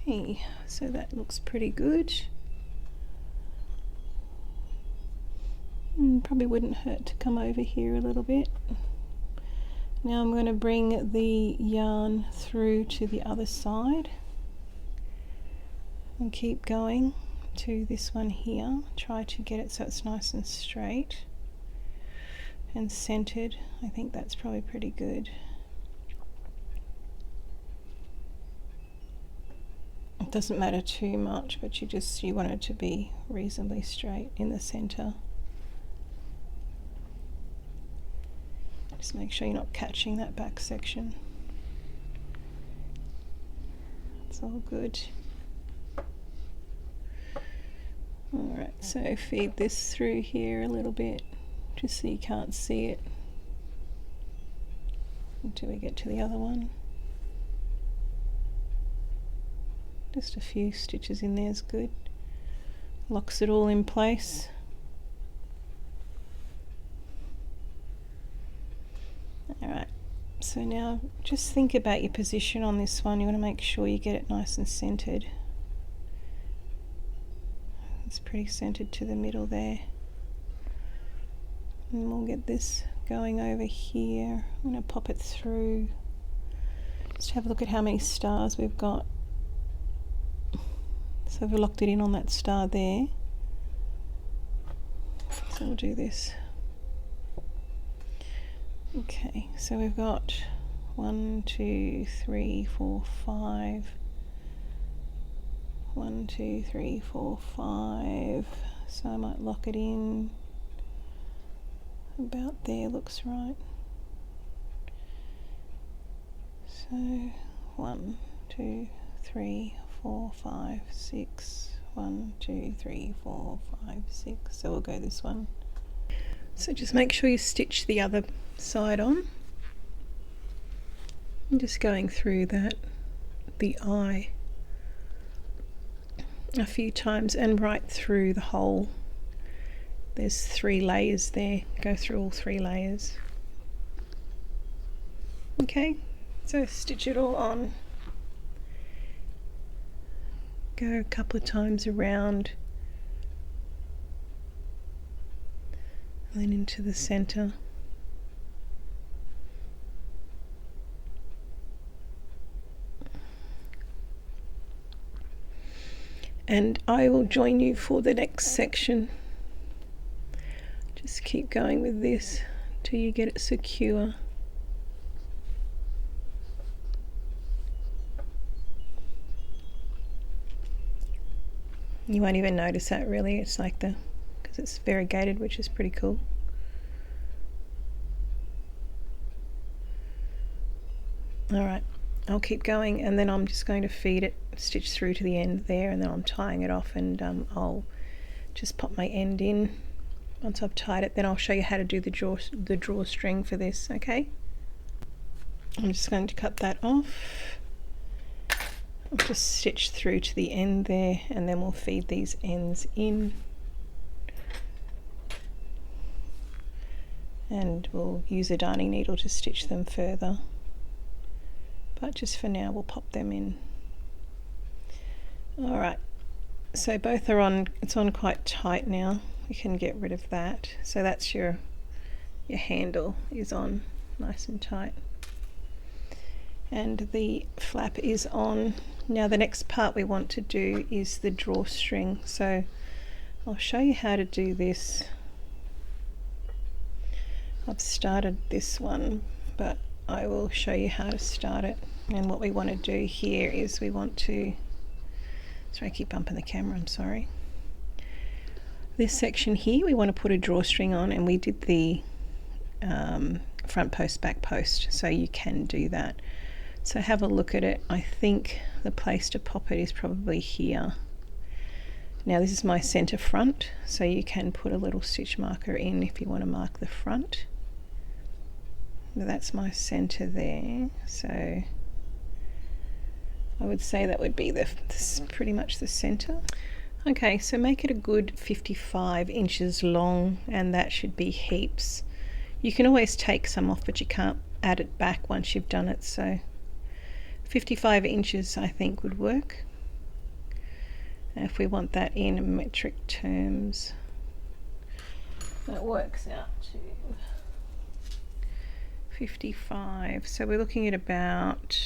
Okay, so that looks pretty good. Probably wouldn't hurt to come over here a little bit. Now I'm going to bring the yarn through to the other side and keep going to this one here. Try to get it so it's nice and straight and centered. I think that's probably pretty good. It doesn't matter too much, but you want it to be reasonably straight in the center. Just make sure you're not catching that back section. It's all good. Alright, so feed this through here a little bit, just so you can't see it until we get to the other one. Just a few stitches in there is good. Locks it all in place. Alright, so now just think about your position on this one. You want to make sure you get it nice and centered. It's pretty centered to the middle there. And we'll get this going over here. I'm going to pop it through. Just have a look at how many stars we've got. So we've locked it in on that star there. So we'll do this. Okay, so we've got 1, 2, 3, 4, 5. 1, 2, 3, 4, 5. So I might lock it in about there, looks right. So 1, 2, 3, 4, 5, 6. 1, 2, 3, 4, 5, 6. So we'll go this one. So just make sure you stitch the other side on. I'm just going through the eye a few times and right through the hole. There's 3 layers there. Go through all 3 layers. Okay, so stitch it all on. Go a couple of times around and then into the center. And I will join you for the next section. Just keep going with this till you get it secure. You won't even notice that really. It's like because it's variegated, which is pretty cool. Alright, I'll keep going and then I'm just going to feed it, stitch through to the end there, and then I'm tying it off, and I'll just pop my end in. Once I've tied it, then I'll show you how to do the drawstring for this, okay? I'm just going to cut that off. I'll just stitch through to the end there, and then we'll feed these ends in. And we'll use a darning needle to stitch them further. But just for now, we'll pop them in. Alright, so both are on, it's on quite tight now. We can get rid of that. So that's your handle is on nice and tight. And the flap is on. Now the next part we want to do is the drawstring. So I'll show you how to do this. I've started this one, but I will show you how to start it. And what we want to do here is we want to, sorry I keep bumping the camera, I'm sorry. This section here we want to put a drawstring on, and we did the front post, back post, so you can do that. So have a look at it. I think the place to pop it is probably here. Now this is my center front, so you can put a little stitch marker in if you want to mark the front. But that's my center there, so I would say that would be pretty much the center. Okay, so make it a good 55 inches long, and that should be heaps. You can always take some off, but you can't add it back once you've done it, so 55 inches I think would work. And if we want that in metric terms, that works out to 55. So we're looking at about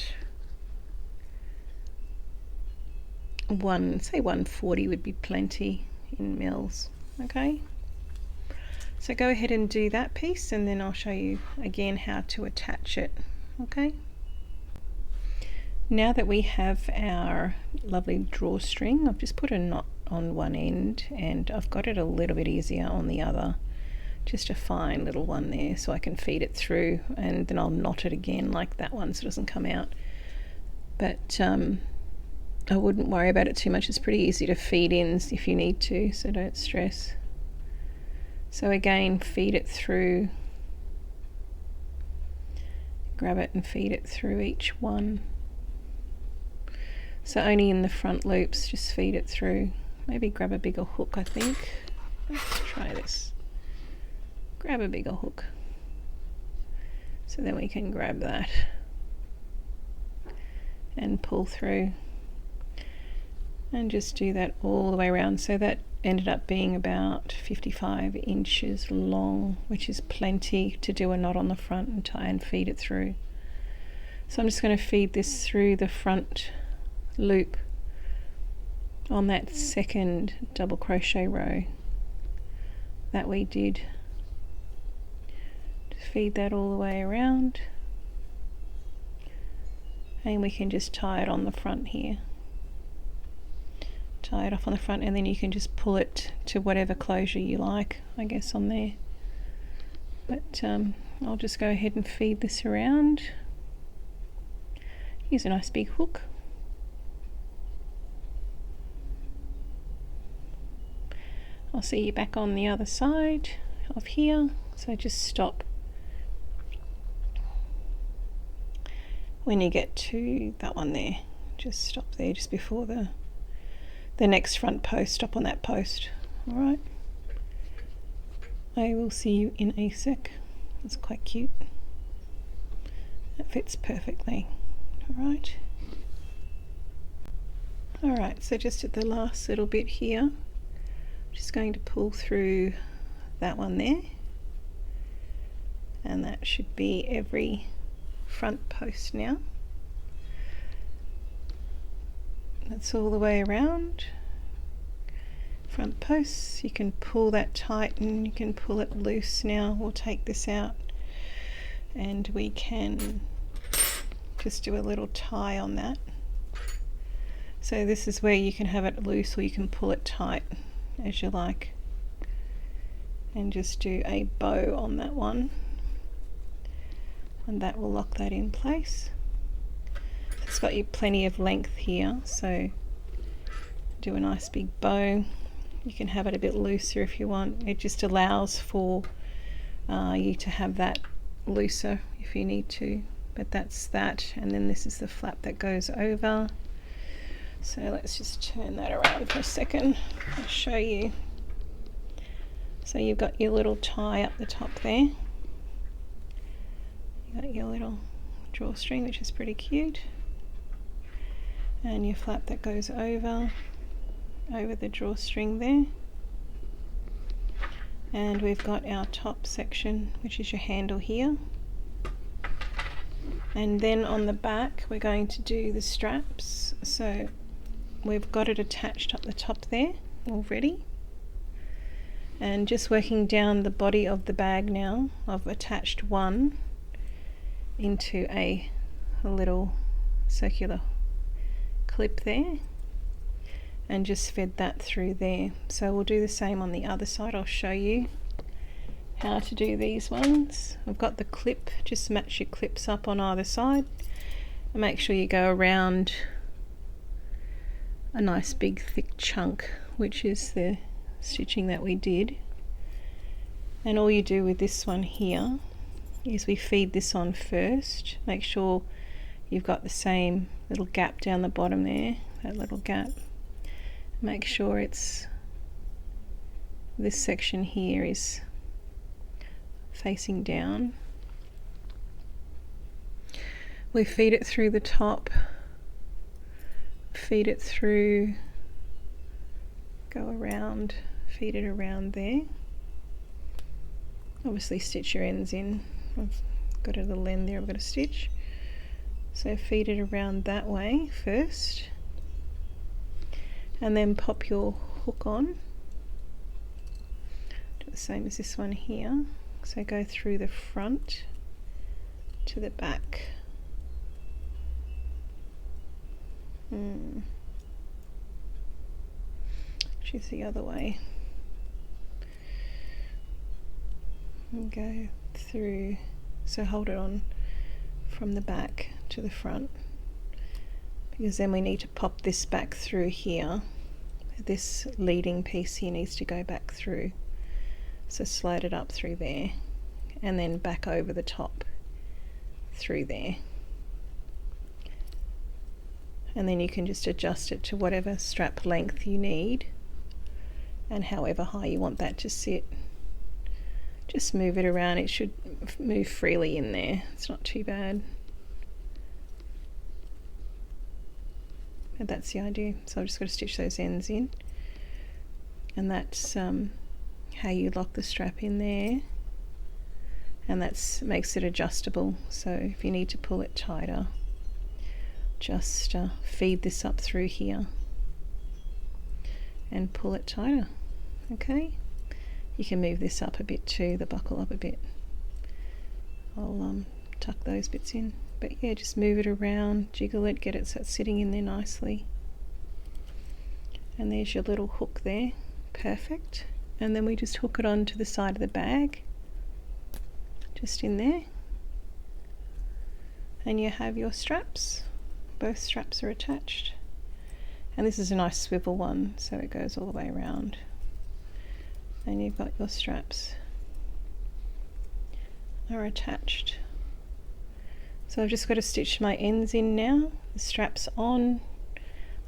say 140 would be plenty in mils. Okay, so go ahead and do that piece, and then I'll show you again how to attach it. Okay, Now that we have our lovely drawstring, I've just put a knot on one end and I've got it a little bit easier on the other, just a fine little one there, so I can feed it through, and then I'll knot it again like that one so it doesn't come out. But I wouldn't worry about it too much. It's pretty easy to feed in if you need to, so don't stress. So again, feed it through, grab it and feed it through each one. So only in the front loops, just feed it through. Maybe grab a bigger hook, I think. Let's try this. Grab a bigger hook. So then we can grab that and pull through. And just do that all the way around. So that ended up being about 55 inches long, which is plenty to do a knot on the front and tie and feed it through. So I'm just going to feed this through the front loop on that second double crochet row that we did. Just feed that all the way around, and we can just tie it on the front here. Tie it off on the front, and then you can just pull it to whatever closure you like, I guess, on there. But I'll just go ahead and feed this around. Use a nice big hook. I'll see you back on the other side of here, so just stop when you get to that one there. Just stop there just before the next front post. Stop on that post. Alright, I will see you in a sec. It's quite cute. That fits perfectly. Alright, so just at the last little bit here, just going to pull through that one there, and that should be every front post now. That's all the way around. Front posts, you can pull that tight and you can pull it loose now. We'll take this out and we can just do a little tie on that. So this is where you can have it loose or you can pull it tight as you like, and just do a bow on that one, and that will lock that in place. It's got you plenty of length here, so do a nice big bow. You can have it a bit looser if you want. It just allows for you to have that looser if you need to, but that's that. And then this is the flap that goes over. So let's just turn that around for a second. I'll show you. So you've got your little tie up the top there. You got your little drawstring, which is pretty cute, and your flap that goes over the drawstring there. And we've got our top section, which is your handle here. And then on the back we're going to do the straps. So we've got it attached up the top there already, and just working down the body of the bag now, I've attached one into a little circular clip there and just fed that through there. So we'll do the same on the other side. I'll show you how to do these ones. I've got the clip, just match your clips up on either side and make sure you go around a nice big thick chunk, which is the stitching that we did. And all you do with this one here is we feed this on first. Make sure you've got the same little gap down the bottom there, that little gap. Make sure it's this section here is facing down. We feed it through the top, feed it through, go around, feed it around there. Obviously stitch your ends in. I've got a little end there I've got to stitch. So feed it around that way first, and then pop your hook on. Do the same as this one here. So go through the front to the back. She's the other way. And go through, so hold it on from the back to the front, because then we need to pop this back through here. This leading piece here needs to go back through, so slide it up through there and then back over the top through there, and then you can just adjust it to whatever strap length you need and however high you want that to sit. Just move it around, it should move freely in there, it's not too bad. And that's the idea. So I've just got to stitch those ends in, and that's how you lock the strap in there, and that makes it adjustable. So if you need to pull it tighter, just feed this up through here and pull it tighter. Okay, you can move this up a bit too, the buckle up a bit. I'll tuck those bits in. But yeah, just move it around, jiggle it, get it so it's sitting in there nicely. And there's your little hook there, perfect. And then we just hook it onto the side of the bag, just in there. And you have your straps. Both straps are attached. And this is a nice swivel one, so it goes all the way around. And you've got your straps are attached. So I've just got to stitch my ends in now, the strap's on,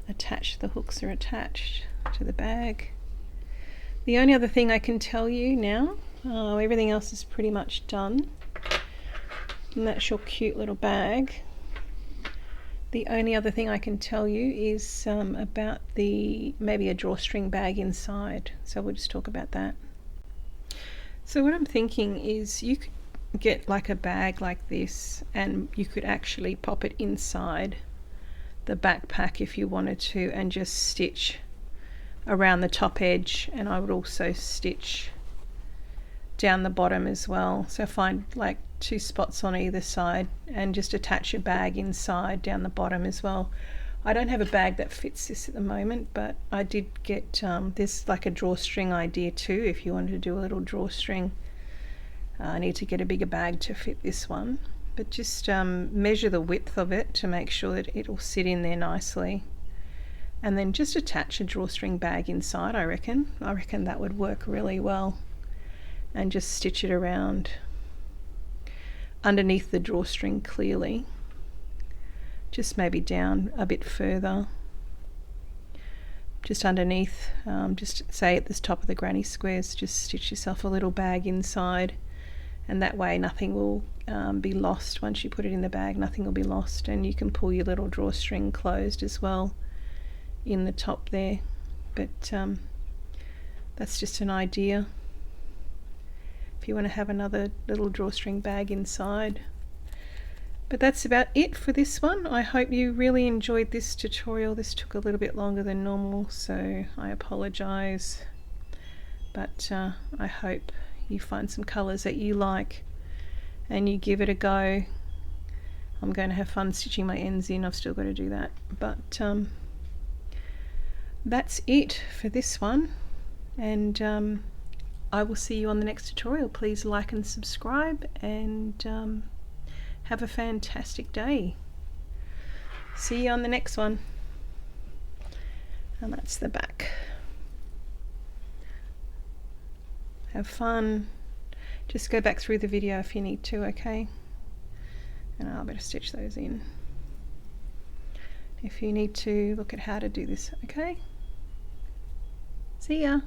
attached, the hooks are attached to the bag. The only other thing I can tell you now, everything else is pretty much done, and that's your cute little bag. The only other thing I can tell you is about maybe a drawstring bag inside, so we'll just talk about that. So what I'm thinking is you could get like a bag like this, and you could actually pop it inside the backpack if you wanted to, and just stitch around the top edge, and I would also stitch down the bottom as well. So find like 2 spots on either side and just attach your bag inside down the bottom as well. I don't have a bag that fits this at the moment, but I did get this like a drawstring idea too, if you wanted to do a little drawstring. I need to get a bigger bag to fit this one, but just measure the width of it to make sure that it will sit in there nicely, and then just attach a drawstring bag inside. I reckon that would work really well, and just stitch it around underneath the drawstring clearly, just maybe down a bit further, just underneath, just say at the top of the granny squares, just stitch yourself a little bag inside. And that way nothing will be lost. Once you put it in the bag, nothing will be lost, and you can pull your little drawstring closed as well in the top there. But that's just an idea if you want to have another little drawstring bag inside. But that's about it for this one. I hope you really enjoyed this tutorial. This took a little bit longer than normal, so I apologize, but I hope you find some colours that you like and you give it a go. I'm going to have fun stitching my ends in. I've still got to do that, but that's it for this one, and I will see you on the next tutorial. Please like and subscribe, and have a fantastic day. See you on the next one. And that's the back. Have fun. Just go back through the video if you need to, okay? And I'll better stitch those in if you need to look at how to do this, okay? See ya.